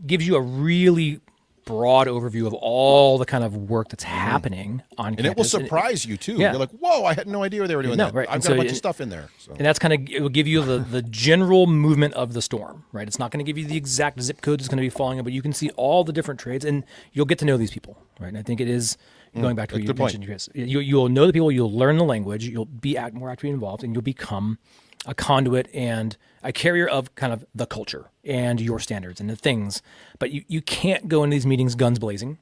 Speaker 2: gives you a really broad overview of all the kind of work that's happening on
Speaker 1: And
Speaker 2: campus.
Speaker 1: it will surprise you too.
Speaker 2: Yeah.
Speaker 1: You're like, whoa, I had no idea they were doing
Speaker 2: No,
Speaker 1: that.
Speaker 2: right.
Speaker 1: I've
Speaker 2: And
Speaker 1: got
Speaker 2: so
Speaker 1: a bunch
Speaker 2: it-
Speaker 1: of stuff in there. So.
Speaker 2: And that's kind of, it will give you the general movement of the storm, right? It's not going to give you the exact zip code that's going to be falling in, but you can see all the different trades and you'll get to know these people, right? And I think it is, going back to what you
Speaker 1: good point.
Speaker 2: mentioned, Chris, you'll know the people, you'll learn the language, you'll be more actively involved, and you'll become a conduit and a carrier of kind of the culture and your standards and the things. But you can't go into these meetings guns blazing.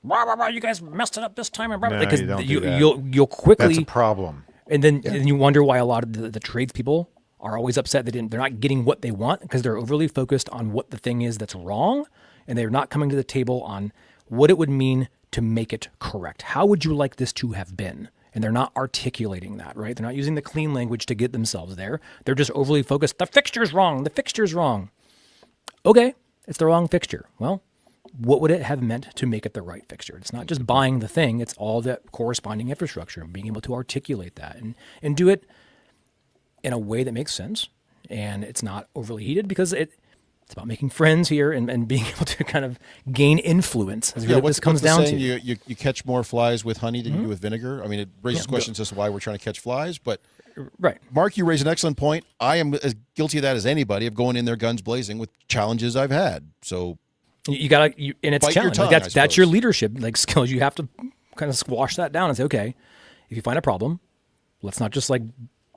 Speaker 2: Blah, blah, blah, you guys messed it up this time.
Speaker 3: No,
Speaker 2: because
Speaker 3: you don't do that.
Speaker 2: you'll quickly...
Speaker 3: That's a problem.
Speaker 2: And then and you wonder why a lot of the tradespeople are always upset they're not getting what they want because they're overly focused on what the thing is that's wrong, and they're not coming to the table on what it would mean to make it correct. How would you like this to have been? And they're not articulating that, right? They're not using the clean language to get themselves there. They're just overly focused. The fixture's wrong. The fixture's wrong. Okay, it's the wrong fixture. Well, what would it have meant to make it the right fixture? It's not just buying the thing, it's all the corresponding infrastructure and being able to articulate that and do it in a way that makes sense. And it's not overly heated because it's about making friends here and being able to kind of gain influence. As what this comes
Speaker 1: what's the
Speaker 2: down
Speaker 1: saying?
Speaker 2: to.
Speaker 1: You catch more flies with honey than you do with vinegar. I mean, it raises questions as to why we're trying to catch flies. But
Speaker 2: Right.
Speaker 1: Mark, you raise an excellent point. I am as guilty of that as anybody, of going in there guns blazing with challenges I've had. So
Speaker 2: You gotta, and it's
Speaker 1: Bite your
Speaker 2: challenge.
Speaker 1: tongue,
Speaker 2: Like
Speaker 1: I
Speaker 2: that's your
Speaker 1: suppose.
Speaker 2: leadership skills. You have to kind of squash that down and say, okay, if you find a problem, let's not just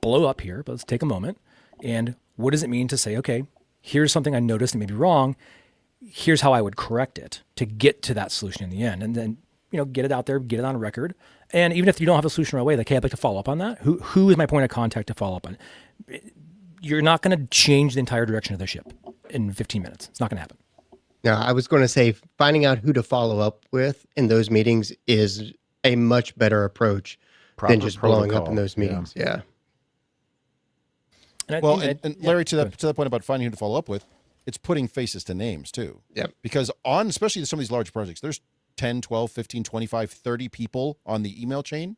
Speaker 2: blow up here, but let's take a moment. And what does it mean to say, okay, here's something I noticed and may be wrong. Here's how I would correct it to get to that solution in the end. And then, get it out there, get it on record. And even if you don't have a solution right away, hey, I'd like to follow up on that. Who is my point of contact to follow up on? You're not going to change the entire direction of the ship in 15 minutes. It's not going to happen.
Speaker 5: Now, I was going to say finding out who to follow up with in those meetings is a much better approach than just blowing up in
Speaker 3: protocol.
Speaker 5: those meetings. Yeah.
Speaker 2: And I
Speaker 1: well,
Speaker 2: think
Speaker 1: and Larry, to that point about finding who to follow up with, it's putting faces to names too.
Speaker 5: Yep.
Speaker 1: Because especially some of these large projects, there's 10, 12, 15, 25, 30 people on the email chain.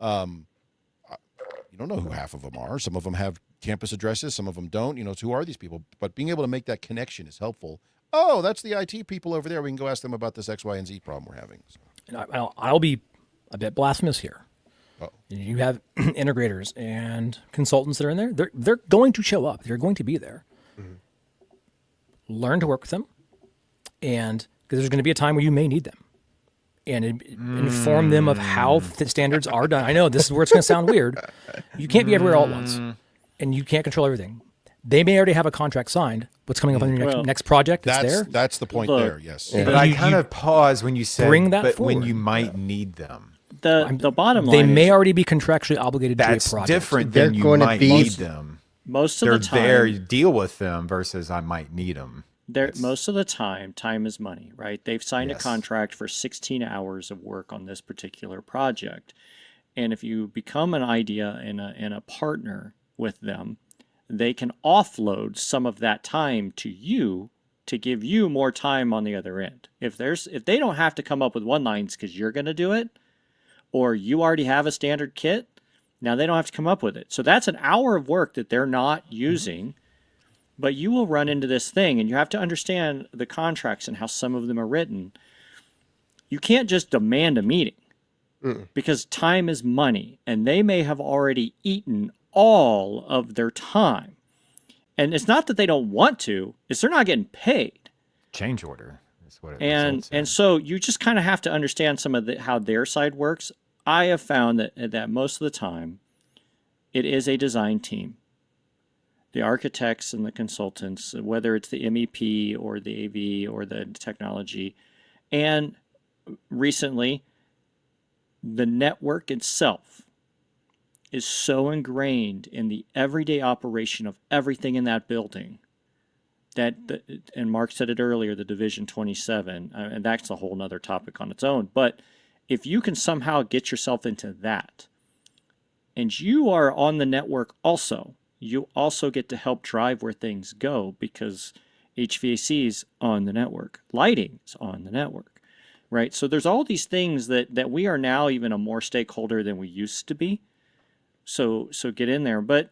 Speaker 1: You don't know who half of them are. Some of them have campus addresses. Some of them don't. Who are these people? But being able to make that connection is helpful. Oh, that's the IT people over there. We can go ask them about this X, Y, and Z problem we're having. So,
Speaker 2: and I'll be a bit blasphemous here.
Speaker 1: oh.
Speaker 2: You have integrators and consultants that are in there. They're going to show up. They're going to be there. Mm-hmm. Learn to work with them, and because there's going to be a time where you may need them, and inform them of how the standards are done. I know this is where it's going to sound weird. You can't be everywhere all at once, and you can't control everything. They may already have a contract signed. What's coming up on your next project? It's there.
Speaker 1: That's the point
Speaker 4: Look,
Speaker 1: there. Yes.
Speaker 3: But I kind of pause when you say,
Speaker 2: bring that
Speaker 3: but
Speaker 2: forward.
Speaker 3: when you might need them.
Speaker 4: The bottom line
Speaker 2: They may
Speaker 4: is
Speaker 2: already be contractually obligated
Speaker 3: That's
Speaker 2: to a project.
Speaker 3: different
Speaker 5: They're
Speaker 3: than you
Speaker 5: going to
Speaker 3: might
Speaker 5: be-
Speaker 3: need them.
Speaker 4: most of
Speaker 3: They're
Speaker 4: the time
Speaker 3: there, you deal with them versus I might need them.
Speaker 4: most of the time is money, right? They've signed a
Speaker 3: Yes.
Speaker 4: contract for 16 hours of work on this particular project. And if you become an idea and a partner with them, they can offload some of that time to you to give you more time on the other end. If they don't have to come up with one lines because you're going to do it, or you already have a standard kit, now they don't have to come up with it. So that's an hour of work that they're not using, but you will run into this thing, and you have to understand the contracts and how some of them are written. You can't just demand a meeting because time is money, and they may have already eaten all of their time. And it's not that they don't want to, it's they're not getting paid.
Speaker 3: Change order is what it
Speaker 4: And
Speaker 3: results in.
Speaker 4: and so you just kind of have to understand some of how their side works. I have found that most of the time it is a design team. The architects and the consultants, whether it's the MEP or the AV or the technology, and recently the network itself is so ingrained in the everyday operation of everything in that building that, and Mark said it earlier, the Division 27, and that's a whole nother topic on its own. But if you can somehow get yourself into that, and you are on the network also, you also get to help drive where things go because HVAC is on the network, lighting is on the network, right? So there's all these things that we are now even a more stakeholder than we used to be. So get in there. But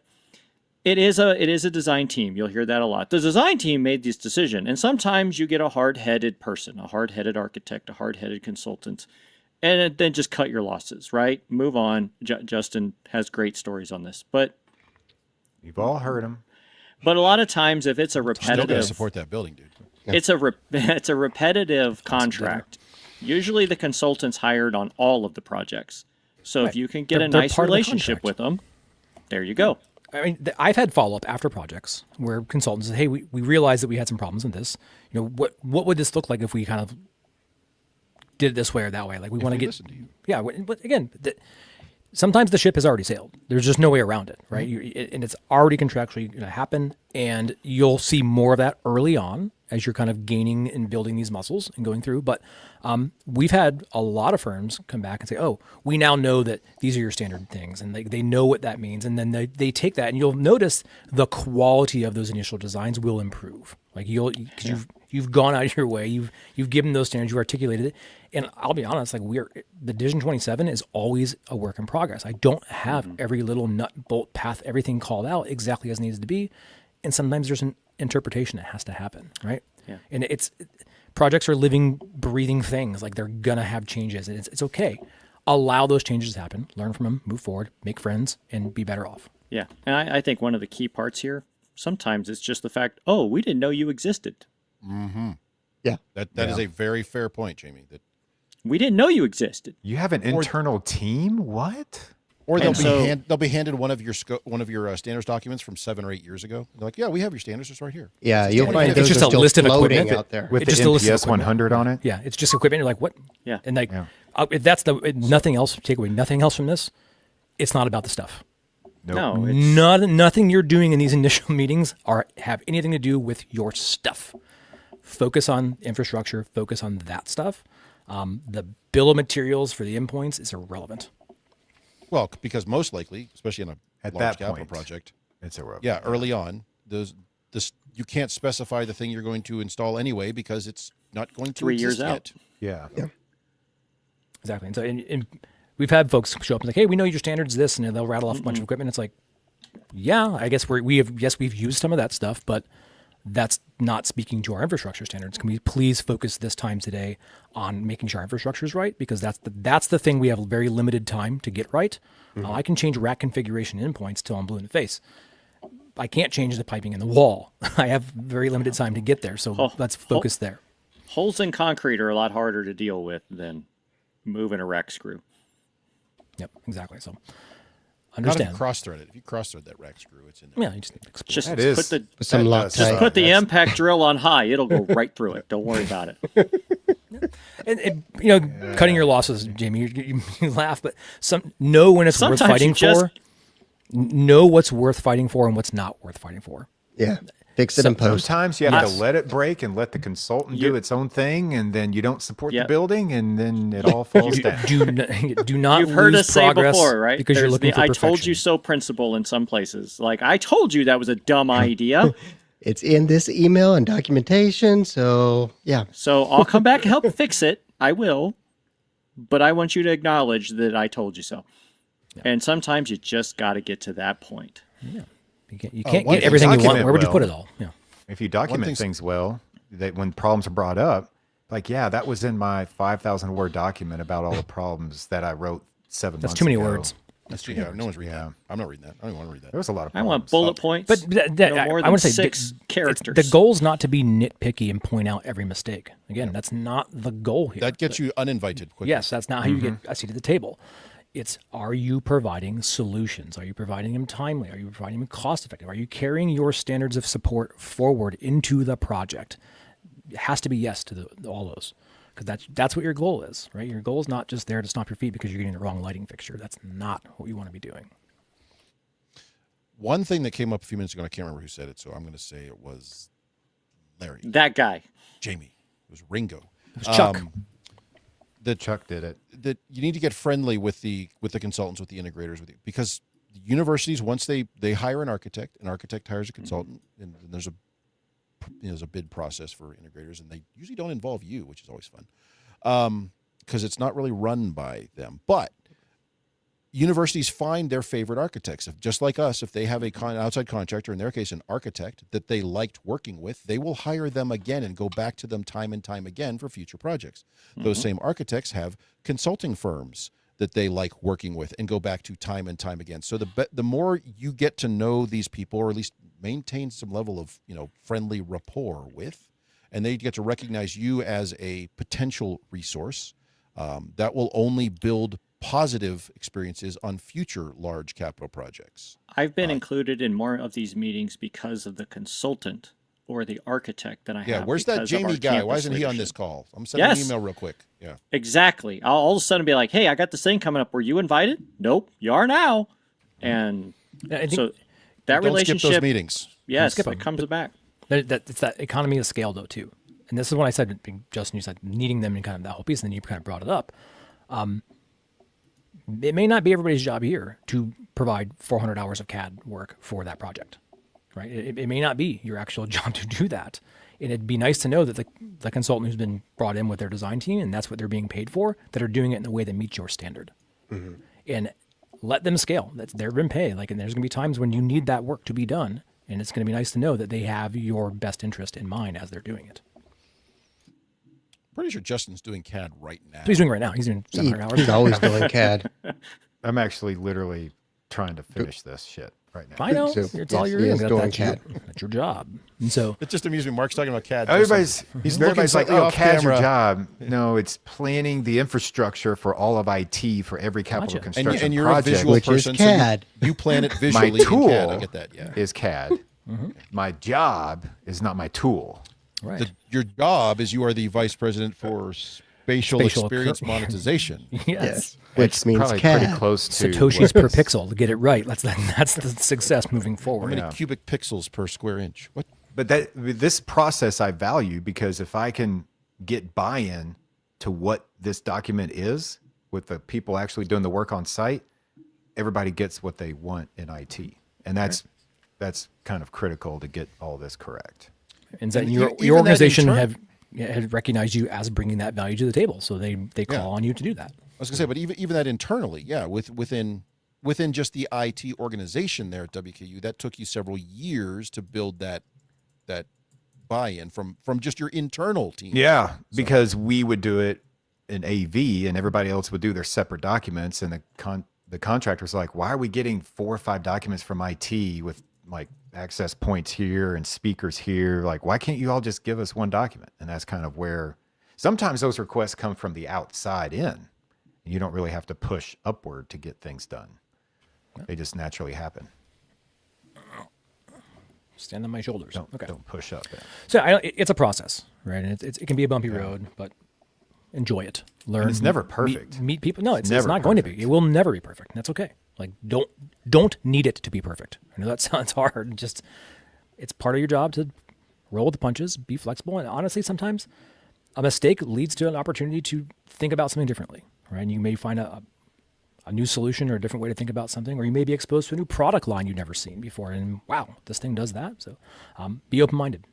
Speaker 4: It is a design team. You'll hear that a lot. The design team made this decision, and sometimes you get a hard-headed person, a hard-headed architect, a hard-headed consultant, and then just cut your losses, right? Move on. Justin has great stories on this, but
Speaker 3: You've all heard them.
Speaker 4: a lot of times if it's a
Speaker 1: Still got to
Speaker 4: repetitive,
Speaker 1: support that building, dude.
Speaker 4: it's a repetitive contract. Usually the consultant's hired on all of the projects. So if you can get
Speaker 2: They're
Speaker 4: a nice
Speaker 2: part of the
Speaker 4: relationship
Speaker 2: contract.
Speaker 4: with them, there you go.
Speaker 2: I mean, I've had follow up after projects where consultants say, "Hey, we realized that we had some problems with this. You know, what would this look like if we kind of did it this way or that way? Like we want to
Speaker 1: we
Speaker 2: get,
Speaker 1: listen to you."
Speaker 2: yeah. But again, sometimes the ship has already sailed. There's just no way around it, right? And it's already contractually going to happen, and you'll see more of that early on as you're kind of gaining and building these muscles and going through. But we've had a lot of firms come back and say, "Oh, we now know that these are your standard things," and they know what that means, and then they take that, and you'll notice the quality of those initial designs will improve. Like because you've gone out of your way, you've given those standards, you've articulated it, and I'll be honest, like the Division 27 is always a work in progress. I don't have every little nut, bolt, path, everything called out exactly as it needs to be, and sometimes there's an interpretation that has to happen, right?
Speaker 4: Yeah.
Speaker 2: And projects are living, breathing things. Like they're gonna have changes, and it's okay. Allow those changes to happen, learn from them, move forward, make friends, and be better off.
Speaker 4: Yeah. And I think one of the key parts here, sometimes it's just the fact, oh, we didn't know you existed.
Speaker 5: Yeah.
Speaker 1: That is a very fair point, Jamie. That
Speaker 4: We didn't know you existed.
Speaker 3: You have an internal team? What?
Speaker 1: or
Speaker 4: And so-
Speaker 1: they'll be handed one of your standards documents from 7 or 8 years ago. They're like, "Yeah, we have your standards. It's right here."
Speaker 5: Yeah, you'll find
Speaker 2: It's
Speaker 5: those
Speaker 2: just
Speaker 5: are
Speaker 2: a
Speaker 5: still
Speaker 2: list of
Speaker 5: floating
Speaker 2: equipment
Speaker 5: out there.
Speaker 3: With
Speaker 2: It's
Speaker 3: the
Speaker 2: just a list of
Speaker 3: NPS 100 on it?
Speaker 2: Yeah, it's just equipment. You're like, what?
Speaker 4: Yeah.
Speaker 2: And like, if that's nothing else. Take away nothing else from this. It's not about the stuff.
Speaker 3: Nope.
Speaker 4: No, it's,
Speaker 2: Nothing you're doing in these initial meetings have anything to do with your stuff. Focus on infrastructure. Focus on that stuff. The bill of materials for the endpoints is irrelevant.
Speaker 1: Well, because most likely, especially in a
Speaker 3: At
Speaker 1: large
Speaker 3: that
Speaker 1: capital
Speaker 3: point.
Speaker 1: project,
Speaker 3: It's irrelevant.
Speaker 1: yeah, early on, you can't specify the thing you're going to install anyway because it's not going to
Speaker 4: 3 years
Speaker 1: exist
Speaker 4: out.
Speaker 1: yet.
Speaker 3: Yeah.
Speaker 2: Exactly. And so and we've had folks show up and like, hey, we know your standards this, and they'll rattle off a bunch of equipment. It's like, yeah, I guess we've used some of that stuff, but that's not speaking to our infrastructure standards. Can we please focus this time today on making sure our infrastructure is right? Because that's the thing we have very limited time to get right. I can change rack configuration endpoints till I'm blue in the face. I can't change the piping in the wall. I have very limited time to get there. So let's focus there.
Speaker 4: holes in concrete are a lot harder to deal with than moving a rack screw.
Speaker 2: Yep, exactly. So
Speaker 1: Not if
Speaker 2: understand.
Speaker 1: you cross-thread it. If you cross-thread that rack screw, it's in there.
Speaker 2: Yeah, you just need to explore.
Speaker 4: Just
Speaker 3: That is.
Speaker 4: put the
Speaker 5: With some
Speaker 3: that does
Speaker 5: Loctite.
Speaker 3: suck.
Speaker 4: put the
Speaker 3: That's-
Speaker 4: impact drill on high. It'll go right through it. Don't worry about it.
Speaker 2: And cutting your losses, Jamie. You laugh, but know when it's
Speaker 4: Sometimes
Speaker 2: worth fighting
Speaker 4: you just-
Speaker 2: for. Know what's worth fighting for and what's not worth fighting for.
Speaker 5: Yeah. Fix it in post.
Speaker 3: Sometimes you have
Speaker 4: Yes.
Speaker 3: to let it break and let the consultant do its own thing, and then you don't support
Speaker 4: Yep.
Speaker 3: the building, and then it all falls down.
Speaker 2: Do not
Speaker 4: You've heard
Speaker 2: lose
Speaker 4: us say
Speaker 2: progress
Speaker 4: before, right?
Speaker 2: because you're
Speaker 4: There's
Speaker 2: looking
Speaker 4: the
Speaker 2: for
Speaker 4: I
Speaker 2: perfection.
Speaker 4: told you so principle in some places. Like, I told you that was a dumb idea.
Speaker 5: It's in this email and documentation. So, yeah.
Speaker 4: So I'll come back and help fix it. I will. But I want you to acknowledge that I told you so. And sometimes you just got to get to that point.
Speaker 2: You can't
Speaker 1: one
Speaker 2: get
Speaker 1: thing-
Speaker 2: everything you want.
Speaker 3: document
Speaker 2: Where would you
Speaker 3: well.
Speaker 2: put it all? Yeah.
Speaker 3: If you document
Speaker 1: thing's-
Speaker 3: things well, that when problems are brought up, like, yeah, that was in my 5,000 word document about all the problems that I wrote 7 months ago.
Speaker 2: That's too many words.
Speaker 1: That's true. Yeah, no one's reading that. I'm not reading that. I don't even want to read that.
Speaker 3: There was a lot of
Speaker 4: I
Speaker 3: problems.
Speaker 4: want bullet points.
Speaker 2: But
Speaker 4: no more
Speaker 2: I
Speaker 4: than
Speaker 2: want to say
Speaker 4: 6 characters.
Speaker 2: The goal is not to be nitpicky and point out every mistake. Again, that's not the goal here.
Speaker 1: That gets you uninvited quickly.
Speaker 2: Yes, that's not how you get a seat at the table. It's, are you providing solutions? Are you providing them timely? Are you providing them cost effective? Are you carrying your standards of support forward into the project? It has to be yes to all those, because that's what your goal is, right? Your goal is not just there to stomp your feet because you're getting the wrong lighting fixture. That's not what you want to be doing.
Speaker 1: One thing that came up a few minutes ago, and I can't remember who said it, so I'm going to say it was Larry,
Speaker 4: that guy.
Speaker 1: Jamie. It was Ringo.
Speaker 2: It was Chuck.
Speaker 3: Chuck did it.
Speaker 1: That you need to get friendly with the consultants, with the integrators, with you, because the universities, once they hire an architect hires a consultant, and there's a bid process for integrators, and they usually don't involve you, which is always fun, because it's not really run by them. But universities find their favorite architects. Just like us, if they have a outside contractor, in their case an architect, that they liked working with, they will hire them again and go back to them time and time again for future projects. Those same architects have consulting firms that they like working with and go back to time and time again. So the more you get to know these people, or at least maintain some level of friendly rapport with, and they get to recognize you as a potential resource, that will only build positive experiences on future large capital projects.
Speaker 4: I've been included in more of these meetings because of the consultant or the architect that I have.
Speaker 1: Yeah, where's that
Speaker 4: because of our
Speaker 1: Jamie guy? Why
Speaker 4: campus
Speaker 1: isn't he on
Speaker 4: leadership.
Speaker 1: this call? I'm sending
Speaker 4: Yes.
Speaker 1: an email real quick. Yeah.
Speaker 4: Exactly. I'll all of a sudden be like, hey, I got this thing coming up. Were you invited? Nope, you are now. And
Speaker 2: I think
Speaker 4: so that
Speaker 1: Don't skip those
Speaker 4: relationship,
Speaker 1: meetings.
Speaker 4: yes,
Speaker 2: skip
Speaker 4: it
Speaker 2: 'em.
Speaker 4: comes back.
Speaker 2: it's that economy of scale though too. And this is what I said, Justin, you said needing them in kind of that whole piece, and then you kind of brought it up. It may not be everybody's job here to provide 400 hours of CAD work for that project, right? It may not be your actual job to do that. And it'd be nice to know that the consultant who's been brought in with their design team, and that's what they're being paid for, that are doing it in a way that meets your standard. And let them scale. They're been paid. And there's going to be times when you need that work to be done, and it's going to be nice to know that they have your best interest in mind as they're doing it.
Speaker 1: Pretty sure Justin's doing CAD right now.
Speaker 2: So he's doing right now. He's doing 700 hours.
Speaker 5: He's always doing CAD.
Speaker 3: I'm actually literally trying to finish this shit right now.
Speaker 2: I know.
Speaker 5: So,
Speaker 2: It's all
Speaker 5: yes,
Speaker 2: you're
Speaker 5: he
Speaker 2: doing.
Speaker 5: is doing CAD.
Speaker 2: That's your job. And so
Speaker 1: It just amused me. Mark's talking about CAD.
Speaker 3: Everybody's
Speaker 1: He's looking
Speaker 3: everybody's like,
Speaker 1: slightly
Speaker 3: oh,
Speaker 1: off
Speaker 3: CAD's your
Speaker 1: camera.
Speaker 3: job. No, it's planning the infrastructure for all of IT for every capital
Speaker 2: Gotcha.
Speaker 3: construction
Speaker 1: And you're
Speaker 3: project
Speaker 1: a visual
Speaker 5: Which is
Speaker 1: person,
Speaker 5: CAD.
Speaker 1: so you plan it visually
Speaker 3: My tool
Speaker 1: in CAD. I get that. Yeah.
Speaker 3: is CAD. My job is not my tool.
Speaker 2: right.
Speaker 1: Your job is you are the vice president for spatial experience monetization.
Speaker 2: Yes.
Speaker 5: Which
Speaker 3: It's
Speaker 5: means
Speaker 3: probably
Speaker 5: CAD.
Speaker 3: pretty close to
Speaker 2: Satoshis per pixel to get it right. That's the success moving
Speaker 1: How
Speaker 2: forward.
Speaker 1: many cubic pixels per square inch? What?
Speaker 3: But this process I value because if I can get buy-in to what this document is with the people actually doing the work on site, everybody gets what they want in IT, and that's kind of critical to get all this correct.
Speaker 2: And so
Speaker 1: And
Speaker 2: your
Speaker 1: even that
Speaker 2: organization
Speaker 1: in
Speaker 2: have recognized you as bringing that value to the table, so they call on you to do that.
Speaker 1: I was gonna say, but even that internally, yeah, within just the IT organization there at WKU, that took you several years to build that buy-in from just your internal team.
Speaker 3: Yeah, because we would do it in AV, and everybody else would do their separate documents, and the contractor's like, why are we getting 4 or 5 documents from IT with like access points here and speakers here? Like, why can't you all just give us one document? And that's kind of where sometimes those requests come from the outside in. You don't really have to push upward to get things done. They just naturally happen.
Speaker 2: Stand on my shoulders.
Speaker 3: Don't push up.
Speaker 2: So it's a process, right? And it can be a bumpy road, but enjoy it. Learn.
Speaker 3: And it's never perfect.
Speaker 2: Meet people. No, it's
Speaker 3: never
Speaker 2: not going to be.
Speaker 3: perfect.
Speaker 2: It will never be perfect. That's okay. Like don't need it to be perfect. I know that sounds hard. Just it's part of your job to roll with the punches, be flexible, and honestly, sometimes a mistake leads to an opportunity to think about something differently, right? And you may find a new solution or a different way to think about something, or you may be exposed to a new product line you've never seen before, and wow, this thing does that. So be open-minded.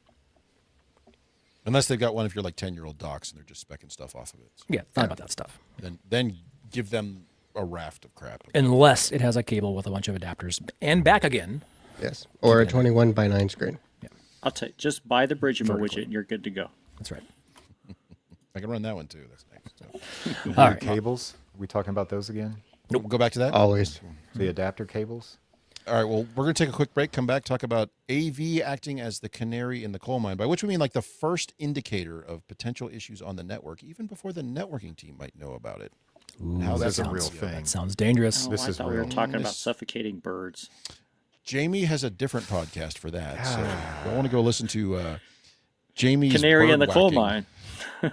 Speaker 1: Unless they've got one of your like 10-year-old docs and they're just specking stuff off of it. So
Speaker 2: Yeah, thought about that stuff.
Speaker 1: then give them a raft of crap.
Speaker 2: Unless it has a cable with a bunch of adapters and back again.
Speaker 5: Yes. Or a 21:9 screen.
Speaker 4: I'll tell you, just buy the Bridgemer widget and you're good to go.
Speaker 2: That's right.
Speaker 1: I can run that one too. That's nice. So,
Speaker 2: All right.
Speaker 3: Cables? Are we talking about those again?
Speaker 1: we'll go back to that.
Speaker 5: Always.
Speaker 3: The adapter cables?
Speaker 1: All right, well, we're going to take a quick break, come back, talk about AV acting as the canary in the coal mine, by which we mean like the first indicator of potential issues on the network, even before the networking team might know about it.
Speaker 2: Ooh,
Speaker 1: How
Speaker 3: This is a
Speaker 1: sounds,
Speaker 3: real
Speaker 1: yeah.
Speaker 3: thing.
Speaker 2: That sounds dangerous.
Speaker 4: Oh,
Speaker 3: This
Speaker 4: I
Speaker 3: is
Speaker 4: thought we were
Speaker 3: real.
Speaker 4: talking about
Speaker 1: This-
Speaker 4: suffocating birds.
Speaker 1: Jamie has a different podcast for that, so I want to go listen to Jamie's
Speaker 4: Canary in the
Speaker 1: bird
Speaker 4: coal
Speaker 1: whacking.
Speaker 4: mine.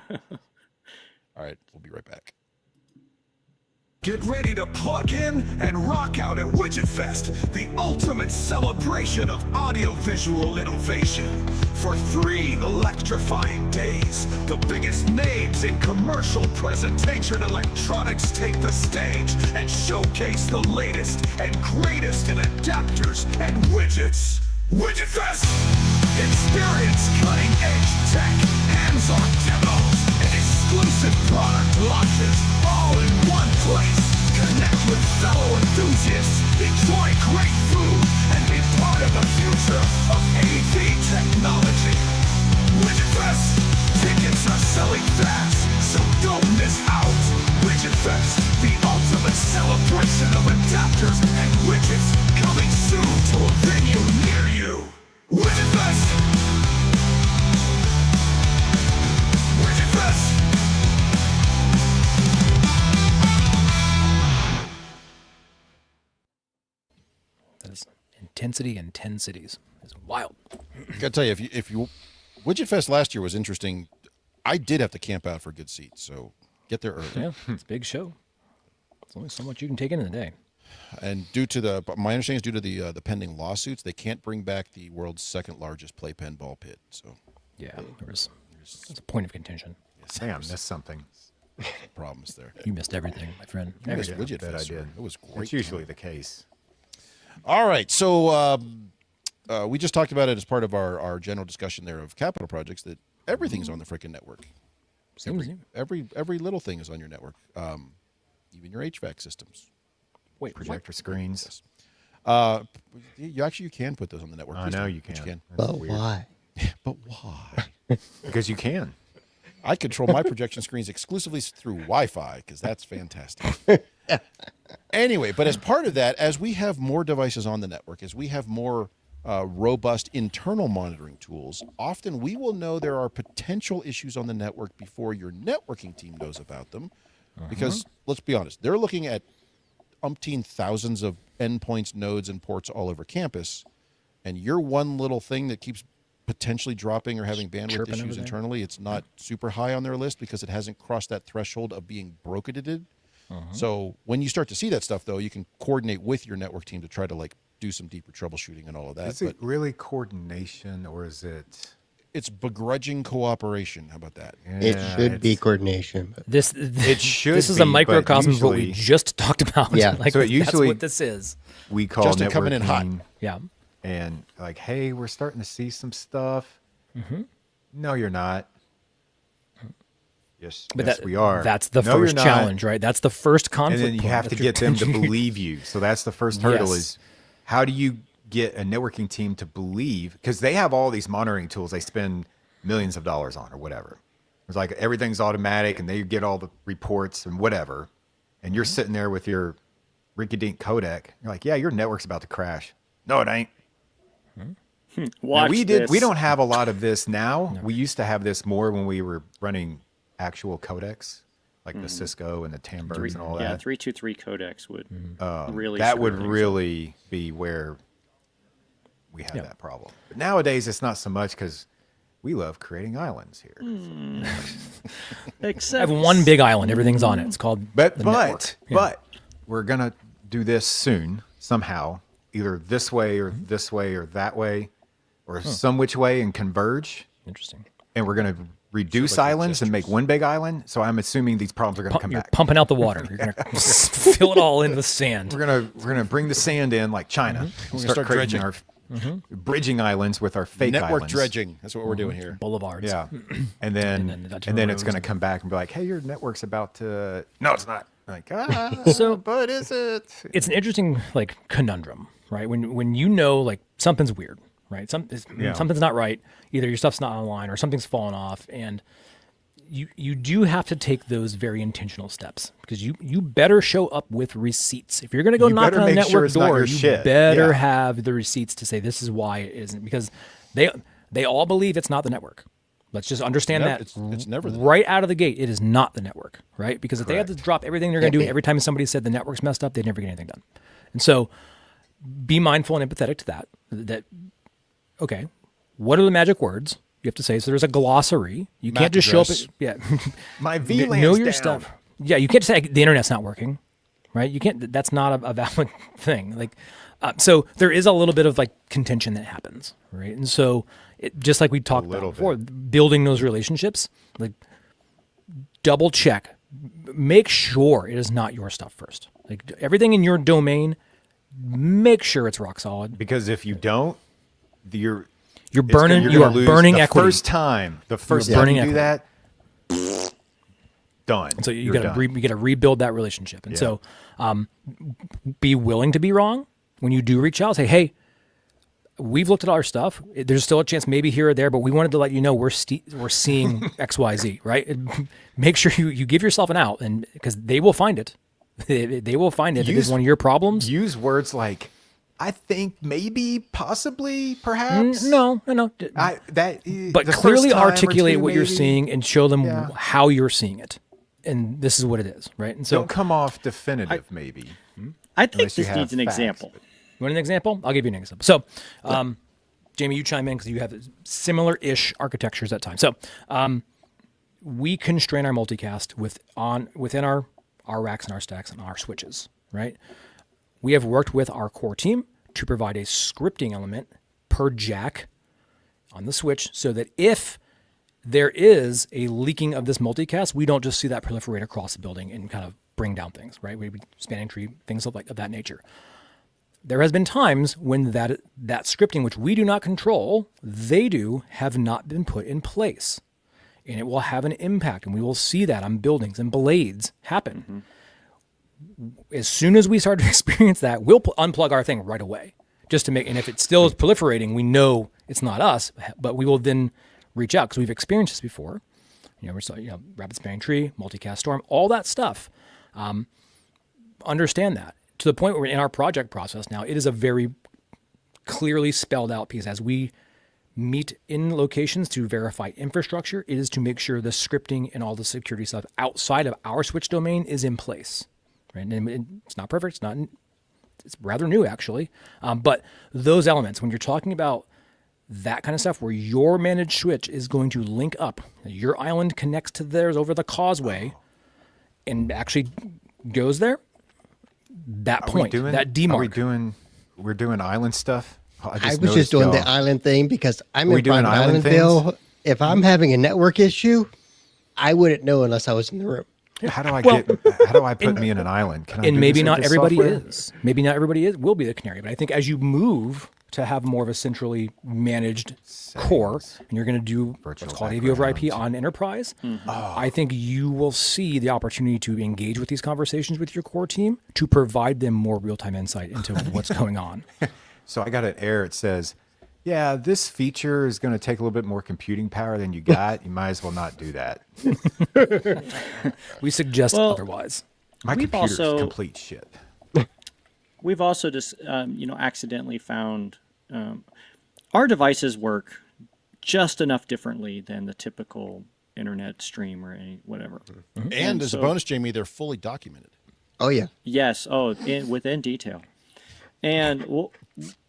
Speaker 1: All right, we'll be right back.
Speaker 6: Get ready to plug in and rock out at Widget Fest, the ultimate celebration of audiovisual innovation. For 3 electrifying days, the biggest names in commercial presentation electronics take the stage and showcase the latest and greatest in adapters and widgets. Widget Fest! Experience cutting-edge tech, hands-on demos, and exclusive product launches all in one place. Connect with fellow enthusiasts, enjoy great food, and be part of the future of AV technology. Widget Fest, tickets are selling fast, so don't miss out. Widget Fest, the ultimate celebration of adapters and widgets, coming soon to a venue near you. Widget Fest! Widget Fest!
Speaker 2: That is intensity in 10 cities. It's wild.
Speaker 1: I gotta tell you, if you Widget Fest last year was interesting. I did have to camp out for good seats, so get there early.
Speaker 2: Yeah, it's a big show. There's only so much you can take in a day.
Speaker 1: And my understanding is due to the pending lawsuits, they can't bring back the world's second largest playpen ball pit. So
Speaker 2: Yeah, there's a point of contention.
Speaker 3: Hey, I missed something.
Speaker 1: problems there.
Speaker 2: You missed everything, my friend.
Speaker 1: I missed
Speaker 2: Everything.
Speaker 1: Widget
Speaker 3: That I
Speaker 1: Fest.
Speaker 3: did.
Speaker 1: It was great.
Speaker 3: It's usually the case.
Speaker 1: All right, so we just talked about it as part of our general discussion there of capital projects that everything's on the freaking network.
Speaker 2: Seems new.
Speaker 1: Every little thing is on your network, even your HVAC systems.
Speaker 2: Wait,
Speaker 3: Projector screens.
Speaker 1: You can put those on the network.
Speaker 3: I
Speaker 1: Please
Speaker 3: know
Speaker 1: don't,
Speaker 3: you
Speaker 1: but
Speaker 3: can.
Speaker 5: But why?
Speaker 1: But why?
Speaker 3: Because you can.
Speaker 1: I control my projection screens exclusively through Wi-Fi because that's fantastic. Anyway, but as part of that, as we have more devices on the network, as we have more robust internal monitoring tools, often we will know there are potential issues on the network before your networking team knows about them. Because let's be honest, they're looking at umpteen thousands of endpoints, nodes, and ports all over campus, and your one little thing that keeps potentially dropping or having bandwidth
Speaker 2: Chirping over
Speaker 1: issues
Speaker 2: there.
Speaker 1: internally, it's not super high on their list because it hasn't crossed that threshold of being broketed. So when you start to see that stuff, though, you can coordinate with your network team to try to do some deeper troubleshooting and all of that.
Speaker 3: Is it really coordination or is it?
Speaker 1: It's begrudging cooperation. How about that?
Speaker 5: It should be coordination. But
Speaker 3: It should
Speaker 2: This is a
Speaker 3: be, but
Speaker 2: microcosm of what we
Speaker 3: usually-
Speaker 2: just talked about.
Speaker 5: Yeah.
Speaker 2: Like,
Speaker 3: So it
Speaker 2: that's
Speaker 3: usually-
Speaker 2: what this is.
Speaker 3: We call
Speaker 1: Justin coming in hot.
Speaker 3: networking
Speaker 2: Yeah.
Speaker 3: and hey, we're starting to see some stuff. No, you're not. Yes,
Speaker 2: But
Speaker 3: yes, we are.
Speaker 2: That's the
Speaker 3: No, you're
Speaker 2: first
Speaker 3: not.
Speaker 2: challenge, right? That's the first
Speaker 3: And
Speaker 2: conflict.
Speaker 3: then you
Speaker 2: point
Speaker 3: have to
Speaker 2: that you're-
Speaker 3: get them to believe you. So that's the first hurdle
Speaker 2: Yes.
Speaker 3: is how do you get a networking team to believe? Because they have all these monitoring tools they spend millions of dollars on or whatever. It's like everything's automatic and they get all the reports and whatever. And you're sitting there with your rinky-dink codec. You're like, yeah, your network's about to crash. No, it ain't. Now,
Speaker 4: Watch
Speaker 3: we
Speaker 4: this.
Speaker 3: don't have a lot of this now. We used to have this more when we were running actual codecs, like the Cisco and the Tambers and all
Speaker 4: Yeah,
Speaker 3: that.
Speaker 4: 323 codecs would really.
Speaker 3: That
Speaker 4: screw
Speaker 3: would
Speaker 4: things up.
Speaker 3: really be where we have that problem. But nowadays, it's not so much because we love creating islands here.
Speaker 2: I
Speaker 4: Except
Speaker 2: have one big island. Everything's on it. It's called
Speaker 3: But
Speaker 2: the network. Yeah.
Speaker 3: but we're gonna do this soon somehow, either this way or this way or that way, or some which way and converge.
Speaker 2: Interesting.
Speaker 3: And we're gonna reduce islands and make one big island. So I'm assuming these problems are gonna come
Speaker 2: You're
Speaker 3: back.
Speaker 2: pumping out the water. You're gonna fill it all in with sand.
Speaker 3: We're gonna bring the sand in like China.
Speaker 1: We're
Speaker 3: And
Speaker 1: gonna
Speaker 3: start
Speaker 1: start
Speaker 3: creating
Speaker 1: dredging.
Speaker 3: our bridging islands with our fake
Speaker 1: Network
Speaker 3: islands.
Speaker 1: dredging. That's what we're doing here.
Speaker 2: Boulevards.
Speaker 3: Yeah, and then
Speaker 2: and then
Speaker 3: it's
Speaker 2: roads
Speaker 3: gonna come back and be like, hey, your network's about to. No, it's not. Like
Speaker 2: So-
Speaker 3: but is it?
Speaker 2: It's an interesting conundrum, right? When you know something's weird, right? Something's not right. Either your stuff's not online or something's fallen off, and you do have to take those very intentional steps because you better show up with receipts. If you're going to go
Speaker 3: You
Speaker 2: knock
Speaker 3: better
Speaker 2: on a
Speaker 3: make sure
Speaker 2: network
Speaker 3: it's not
Speaker 2: door,
Speaker 3: your
Speaker 2: you
Speaker 3: shit.
Speaker 2: better
Speaker 3: Yeah.
Speaker 2: have the receipts to say this is why it isn't, because they all believe it's not the network. Let's just understand that
Speaker 1: It's never the
Speaker 2: right out of the gate. It is not the network, right? Because if they have to drop everything they're going to do every time somebody said the network's messed up, they'd never get anything done. And so, be mindful and empathetic to that. That okay, what are the magic words you have to say? So there's a glossary. You
Speaker 1: MAC
Speaker 2: can't just show up.
Speaker 1: address.
Speaker 3: My
Speaker 2: Know
Speaker 3: VLAN's
Speaker 2: your
Speaker 3: down.
Speaker 2: stuff. Yeah, you can't say the internet's not working, right? You can't. That's not a valid thing. So there is a little bit of contention that happens, right? And so just like we talked about
Speaker 3: little
Speaker 2: before, building those relationships, double check, make sure it is not your stuff first. Everything in your domain, make sure it's rock solid.
Speaker 3: Because if you don't, you're
Speaker 2: burning.
Speaker 3: you're
Speaker 2: You
Speaker 3: gonna
Speaker 2: are
Speaker 3: lose
Speaker 2: burning
Speaker 3: the
Speaker 2: equity.
Speaker 3: First time
Speaker 2: burning
Speaker 3: you do
Speaker 2: equity.
Speaker 3: that, done.
Speaker 2: And so you
Speaker 3: You're
Speaker 2: got
Speaker 3: done.
Speaker 2: to you got to rebuild that relationship. And so, be willing to be wrong when you do reach out. Say, hey, we've looked at our stuff. There's still a chance, maybe here or there, but we wanted to let you know we're seeing X, Y, Z. Right? Make sure you give yourself an out, and because they will find it. They will find it. If it is one of your problems.
Speaker 3: Use words like, I think, maybe, possibly, perhaps.
Speaker 2: No.
Speaker 3: But
Speaker 2: But clearly articulate what you're seeing and show them how you're seeing it. And this is what it is, right? And so
Speaker 3: Don't come off definitive, maybe.
Speaker 4: I think
Speaker 3: Unless you
Speaker 4: this
Speaker 3: have
Speaker 4: needs an
Speaker 3: facts,
Speaker 4: example.
Speaker 3: but-
Speaker 2: you want an example? I'll give you an example. So, Jamie, you chime in because you have similar-ish architectures at times. So, we constrain our multicast within our racks and our stacks and our switches, right? We have worked with our core team to provide a scripting element per jack on the switch so that if there is a leaking of this multicast, we don't just see that proliferate across the building and kind of bring down things, right? We spanning tree, things of that nature. There has been times when that scripting, which we do not control, they do, have not been put in place. And it will have an impact, and we will see that on buildings and blades happen. As soon as we start to experience that, we'll unplug our thing right away, just to make. And if it still is proliferating, we know it's not us, but we will then reach out because we've experienced this before. Rapid spanning tree, multicast storm, all that stuff. Understand that to the point where in our project process now, it is a very clearly spelled out piece as we meet in locations to verify infrastructure. It is to make sure the scripting and all the security stuff outside of our switch domain is in place. Right? And it's not perfect. It's rather new actually. But those elements, when you're talking about that kind of stuff where your managed switch is going to link up, your island connects to theirs over the causeway and actually goes there, that point, that demarc.
Speaker 3: We're doing island stuff?
Speaker 5: I was just doing the island thing because I'm in
Speaker 3: doing
Speaker 5: private
Speaker 3: island
Speaker 5: Islandville. If I'm having a network issue, I wouldn't know unless I was in the room.
Speaker 3: How do I put me in an island? Can I
Speaker 2: And
Speaker 3: do
Speaker 2: maybe
Speaker 3: this
Speaker 2: not
Speaker 3: with this
Speaker 2: everybody
Speaker 3: software?
Speaker 2: is. Maybe not everybody will be the canary. But I think as you move to have more of a centrally managed core, and you're going to do
Speaker 3: Virtual
Speaker 2: what's called AV over IP
Speaker 3: backgrounds.
Speaker 2: on enterprise, I think you will see the opportunity to engage with these conversations with your core team to provide them more real-time insight into what's going on.
Speaker 3: So I got an error. It says, yeah, this feature is going to take a little bit more computing power than you got. You might as well not do that.
Speaker 2: We suggest otherwise.
Speaker 3: My
Speaker 4: We've
Speaker 3: computer's
Speaker 4: also-
Speaker 3: complete shit.
Speaker 4: We've also just, accidentally found our devices work just enough differently than the typical internet stream or whatever.
Speaker 1: And as a bonus, Jamie, they're fully documented.
Speaker 5: Oh, yeah.
Speaker 4: Yes. Within detail. And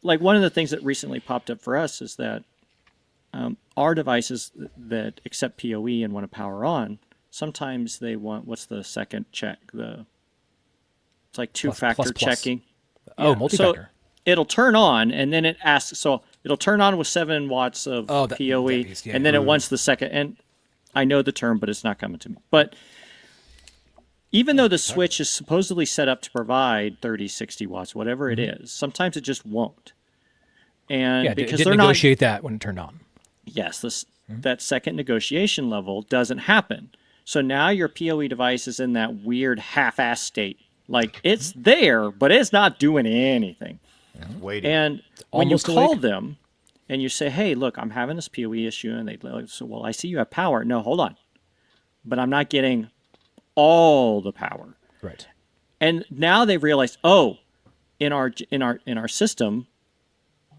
Speaker 4: like one of the things that recently popped up for us is that our devices that accept PoE and want to power on, sometimes they want, what's the second check? It's like two-factor
Speaker 2: plus.
Speaker 4: checking.
Speaker 2: Oh, multi-factor.
Speaker 4: So it'll turn on, and then it asks. So it'll turn on with 7 watts of PoE,
Speaker 2: that piece, yeah.
Speaker 4: and then it wants the second. And I know the term, but it's not coming to me. But even though the switch is supposedly set up to provide 30, 60 watts, whatever it is, sometimes it just won't. And
Speaker 2: Yeah,
Speaker 4: because
Speaker 2: didn't
Speaker 4: they're
Speaker 2: negotiate that when it turned on.
Speaker 4: yes, that second negotiation level doesn't happen. So now your PoE device is in that weird half-ass state. Like it's there, but it's not doing anything.
Speaker 3: Waiting.
Speaker 4: And when you
Speaker 2: almost
Speaker 4: call
Speaker 2: awake.
Speaker 4: them and you say, hey, look, I'm having this PoE issue, and they so, well, I see you have power. No, hold on. But I'm not getting all the power.
Speaker 2: Right.
Speaker 4: And now they've realized, oh, in our system,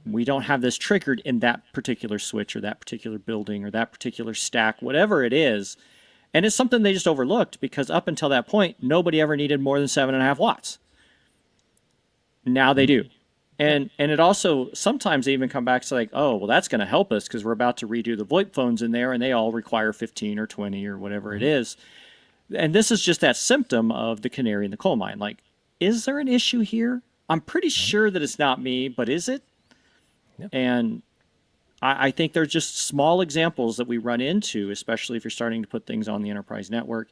Speaker 4: we don't have this triggered in that particular switch or that particular building or that particular stack, whatever it is. And it's something they just overlooked because up until that point, nobody ever needed more than 7.5 watts. Now they do. And it also, sometimes they even come back to like, oh, well, that's going to help us because we're about to redo the VoIP phones in there and they all require 15 or 20 or whatever it is. And this is just that symptom of the canary in the coal mine. Like, is there an issue here? I'm pretty sure that it's not me, but is it?
Speaker 2: Yep.
Speaker 4: And I think they're just small examples that we run into, especially if you're starting to put things on the enterprise network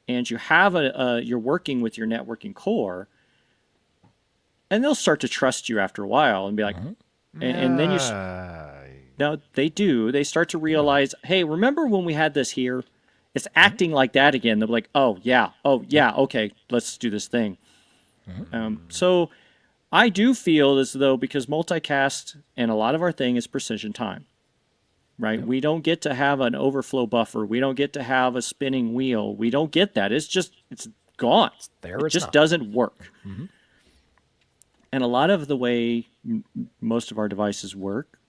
Speaker 4: and you have you're working with your networking core, and they'll start to trust you after a while and be like, and then you, no, they do. They start to realize, hey, remember when we had this here it's acting like that again. They'll be like, oh yeah, okay, let's do this thing. So I do feel as though, because multicast and a lot of our thing is precision time, right? Yep. We don't get to have an overflow buffer. We don't get to have a spinning wheel. We don't get that. It's gone. It's there. It just doesn't work. Mm-hmm. And a lot of the way most of our devices work,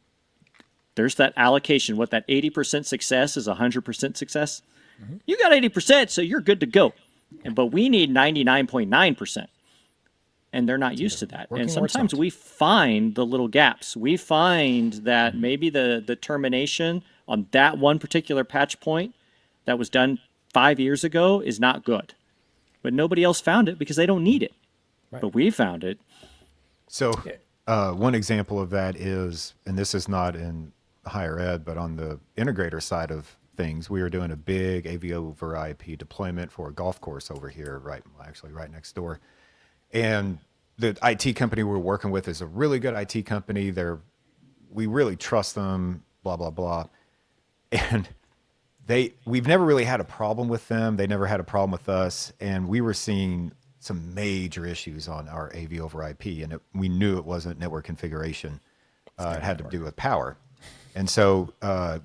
Speaker 4: there's that allocation. What that 80% success is 100% success. Mm-hmm. You got 80%, so you're good to go. But we need 99.9%. And they're not used to that. And sometimes we find the little gaps. We find that maybe the termination on that one particular patch point that was done 5 years ago is not good. But nobody else found it because they don't need it. Right. But we found it. So
Speaker 3: one example of that is, and this is not in higher ed, but on the integrator side of things, we were doing a big AV over IP deployment for a golf course over here, right next door. And the IT company we're working with is a really good IT company. We really trust them, blah, blah, blah. And we've never really had a problem with them. They never had a problem with us. And we were seeing some major issues on our AV over IP. And we knew it wasn't network configuration. It had to do with power. And so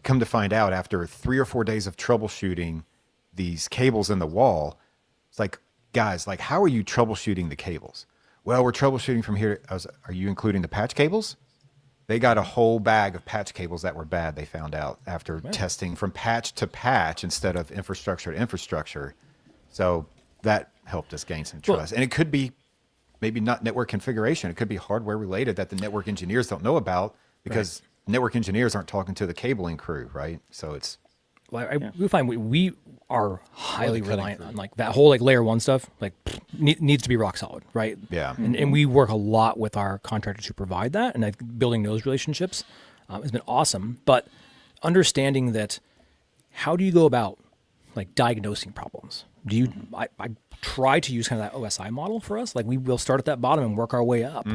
Speaker 3: come to find out, after 3 or 4 days of troubleshooting these cables in the wall, it's like, guys, like, how are you troubleshooting the cables? Well, we're troubleshooting from here. Are you including the patch cables? They got a whole bag of patch cables that were bad, they found out, after testing from patch to patch instead of infrastructure to infrastructure. So that helped us gain some trust. And it could be maybe not network configuration. It could be hardware related that the network engineers don't know about, because network engineers aren't talking to the cabling crew, right? So it's...
Speaker 2: Well, we find we are highly reliant on like that whole like layer one stuff. Like needs to be rock solid, right?
Speaker 3: Yeah.
Speaker 2: And we work a lot with our contractors who provide that, and like building those relationships has been awesome. But understanding that, how do you go about like diagnosing problems? Do you? I try to use kind of that OSI model for us. Like we will start at that bottom and work our way up,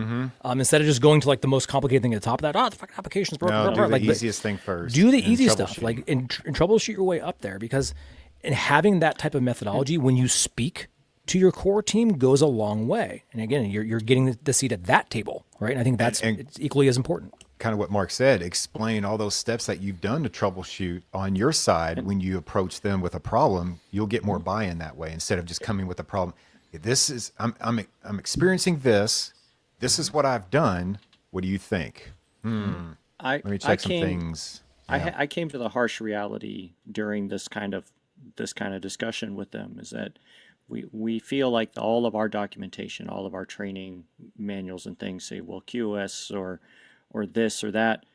Speaker 2: instead of just going to like the most complicated thing at the top of that. The fucking application's broken.
Speaker 3: No, do
Speaker 2: like
Speaker 3: the easiest thing first.
Speaker 2: Do the easy stuff, like and troubleshoot your way up there, because in having that type of methodology, when you speak to your core team, goes a long way. And again, you're getting the seat at that table, right? And I think it's equally as important.
Speaker 3: Kind of what Mark said, explain all those steps that you've done to troubleshoot on your side. When you approach them with a problem, you'll get more buy-in that way, instead of just coming with a problem. This is, I'm experiencing this. This is what I've done. What do you think? Let me check some things. Yeah.
Speaker 4: I came to the harsh reality during this kind of discussion with them, is that we feel like all of our documentation, all of our training manuals and things say, well, QoS or this or that,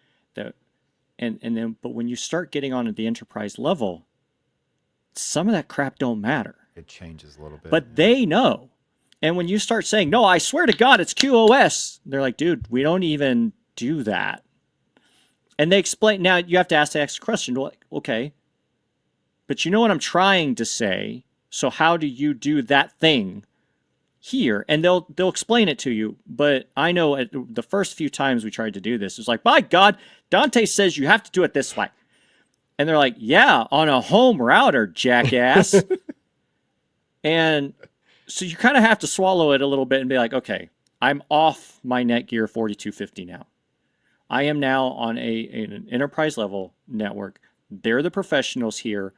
Speaker 4: and then, but when you start getting on at the enterprise level, some of that crap don't matter.
Speaker 3: It changes a little bit.
Speaker 4: But they know. And when you start saying, no, I swear to God, it's QoS, they're like, dude, we don't even do that. And they explain, now you have to ask the next question, well, okay, but you know what I'm trying to say, so how do you do that thing here? And they'll explain it to you. But I know at the first few times we tried to do this, it's like, by God, Dante says you have to do it this way. And they're like, yeah, on a home router, jackass. And so you kind of have to swallow it a little bit and be like, okay, I'm off my Netgear 4250 now. I am now on an enterprise level network. They're the professionals here.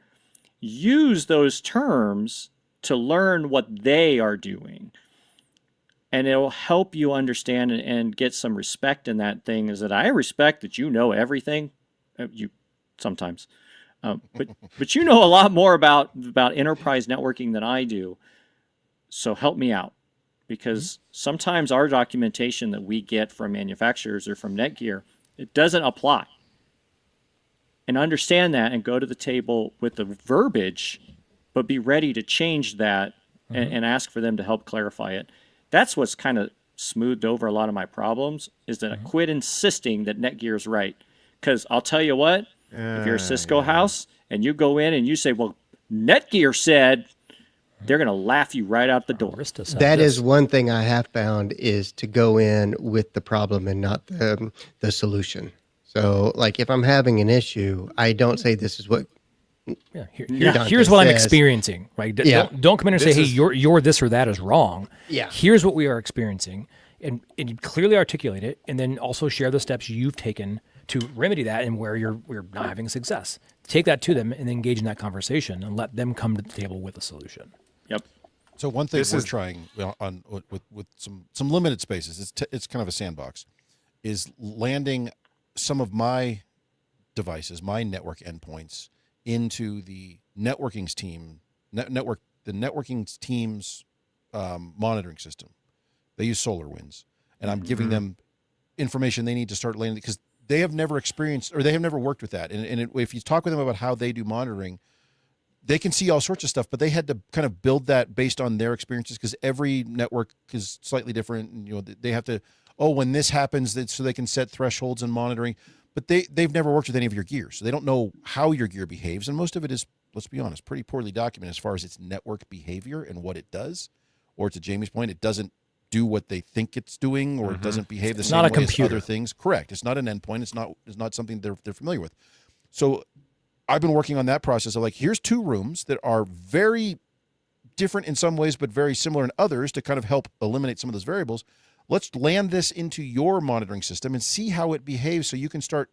Speaker 4: Use those terms to learn what they are doing. And it'll help you understand and get some respect in that thing, is that I respect that you know everything. You sometimes. But you know a lot more about enterprise networking than I do. So help me out. Because sometimes our documentation that we get from manufacturers or from Netgear, it doesn't apply. And understand that and go to the table with the verbiage, but be ready to change that and ask for them to help clarify it. That's what's kind of smoothed over a lot of my problems, is that I quit insisting that Netgear is right. Because I'll tell you what, if you're a Cisco house and you go in and you say, well, Netgear said, they're going to laugh you right out the door.
Speaker 5: That is one thing I have found, is to go in with the problem and not the solution. So like if I'm having an issue, I don't say this is what
Speaker 2: Yeah,
Speaker 5: Dante
Speaker 2: here's what I'm
Speaker 5: says.
Speaker 2: experiencing, right?
Speaker 5: Yeah.
Speaker 2: Don't come in and say,
Speaker 3: This
Speaker 2: hey,
Speaker 3: is-
Speaker 2: your this or that is wrong.
Speaker 5: Yeah.
Speaker 2: Here's what we are experiencing. And you clearly articulate it, and then also share the steps you've taken to remedy that and where we're not having success. Take that to them and engage in that conversation and let them come to the table with a solution.
Speaker 4: Yep.
Speaker 1: So one thing
Speaker 3: This
Speaker 1: we're
Speaker 3: is-
Speaker 1: trying on with some limited spaces, it's kind of a sandbox, is landing some of my devices, my network endpoints into the networking team's monitoring system. They use SolarWinds, and I'm giving them information they need to start landing because they have never experienced or they have never worked with that. And if you talk with them about how they do monitoring, they can see all sorts of stuff, but they had to kind of build that based on their experiences because every network is slightly different. And, they have to, when this happens, so they can set thresholds and monitoring. But they've never worked with any of your gear, so they don't know how your gear behaves. And most of it is, let's be honest, pretty poorly documented as far as its network behavior and what it does. Or to Jamie's point, it doesn't do what they think it's doing, or it doesn't behave the same
Speaker 2: not a
Speaker 1: way as
Speaker 2: computer.
Speaker 1: other things. Correct. It's not an endpoint. It's not something they're familiar with. So I've been working on that process of here's two rooms that are very different in some ways, but very similar in others to kind of help eliminate some of those variables. Let's land this into your monitoring system and see how it behaves so you can start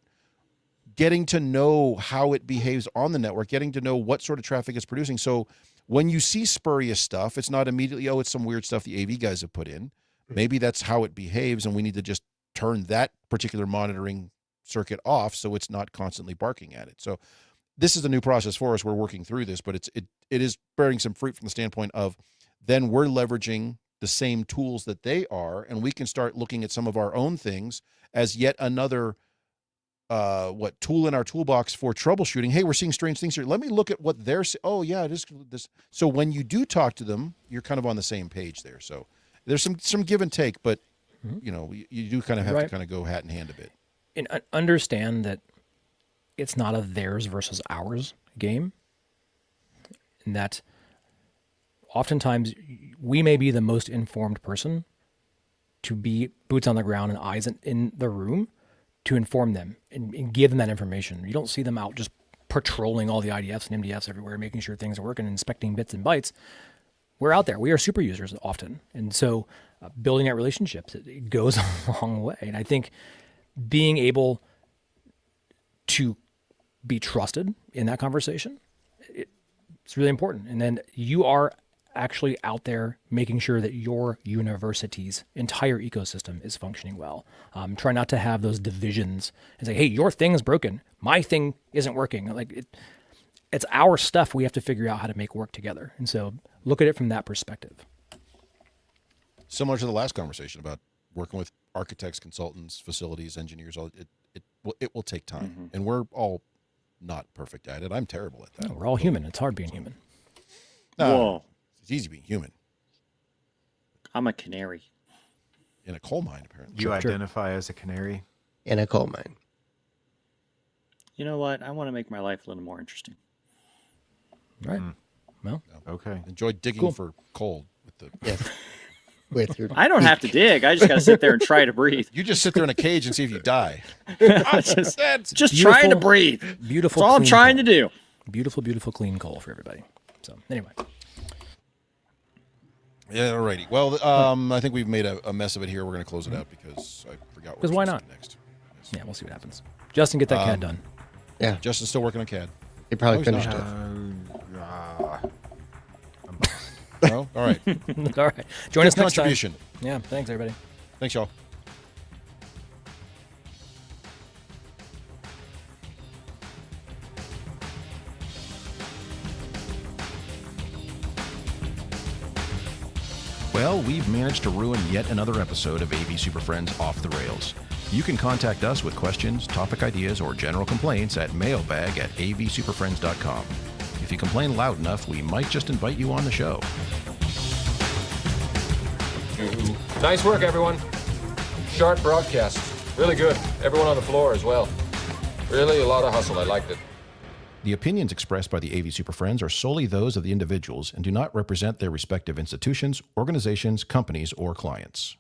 Speaker 1: getting to know how it behaves on the network, getting to know what sort of traffic it's producing. So when you see spurious stuff, it's not immediately, it's some weird stuff the AV guys have put in. Maybe that's how it behaves, and we need to just turn that particular monitoring circuit off so it's not constantly barking at it. So this is a new process for us. We're working through this, but it is bearing some fruit from the standpoint of then we're leveraging the same tools that they are, and we can start looking at some of our own things as yet another tool in our toolbox for troubleshooting. Hey, we're seeing strange things here. Let me look at what they're saying. Oh yeah, it is this. So when you do talk to them, you're kind of on the same page there. So there's some give and take, but you do kind of have to kind of go hat in hand a bit.
Speaker 2: And understand that it's not a theirs versus ours game. And that oftentimes we may be the most informed person to be boots on the ground and eyes in the room to inform them and give them that information. You don't see them out just patrolling all the IDFs and MDFs everywhere, making sure things are working, inspecting bits and bytes. We're out there. We are super users often. And so building out relationships, it goes a long way. And I think being able to be trusted in that conversation, it's really important. And then you are actually out there making sure that your university's entire ecosystem is functioning well. Try not to have those divisions and say, hey, your thing's broken. My thing isn't working. It's our stuff. We have to figure out how to make work together. And so look at it from that perspective.
Speaker 1: Similar to the last conversation about working with architects, consultants, facilities, engineers, it will take time. And we're all not perfect at it. I'm terrible at that.
Speaker 2: No, we're all human. It's hard being human.
Speaker 4: Whoa.
Speaker 1: It's easy being human.
Speaker 4: I'm a canary.
Speaker 1: In a coal mine, apparently.
Speaker 3: You identify as a canary?
Speaker 5: In a coal mine.
Speaker 4: You know what? I want to make my life a little more interesting.
Speaker 2: Right. Well,
Speaker 3: Okay.
Speaker 1: Enjoy digging for coal with the.
Speaker 5: Yes. With your
Speaker 4: I don't have to dig. I just got to sit there and try to breathe.
Speaker 1: You just sit there in a cage and see if you die.
Speaker 4: Just trying to breathe.
Speaker 2: beautiful.
Speaker 4: That's all I'm
Speaker 2: clean
Speaker 4: trying
Speaker 2: coal.
Speaker 4: to do.
Speaker 2: Beautiful, beautiful, clean coal for everybody. So anyway,
Speaker 1: Yeah, alrighty. Well, I think we've made a mess of it here. We're going to close it out because I forgot what
Speaker 2: 'Cause
Speaker 1: we're
Speaker 2: why
Speaker 1: supposed to
Speaker 2: not?
Speaker 1: do next.
Speaker 2: yeah, we'll see what happens. Justin, get that CAD done.
Speaker 5: yeah.
Speaker 1: Justin's still working on CAD.
Speaker 5: He probably
Speaker 1: No, he's
Speaker 5: finished
Speaker 1: not.
Speaker 5: it.
Speaker 1: No? All right.
Speaker 2: All right. Join us next time.
Speaker 1: Contribution.
Speaker 2: Yeah. Thanks, everybody.
Speaker 1: Thanks, y'all. Well, we've managed to ruin yet another episode of AV SuperFriends Off the Rails. You can contact us with questions, topic ideas, or general complaints at mailbag@avsuperfriends.com. If you complain loud enough, we might just invite you on the show.
Speaker 7: Nice work, everyone. Sharp broadcast. Really good. Everyone on the floor as well. Really a lot of hustle. I liked it.
Speaker 1: The opinions expressed by the AV SuperFriends are solely those of the individuals and do not represent their respective institutions, organizations, companies, or clients.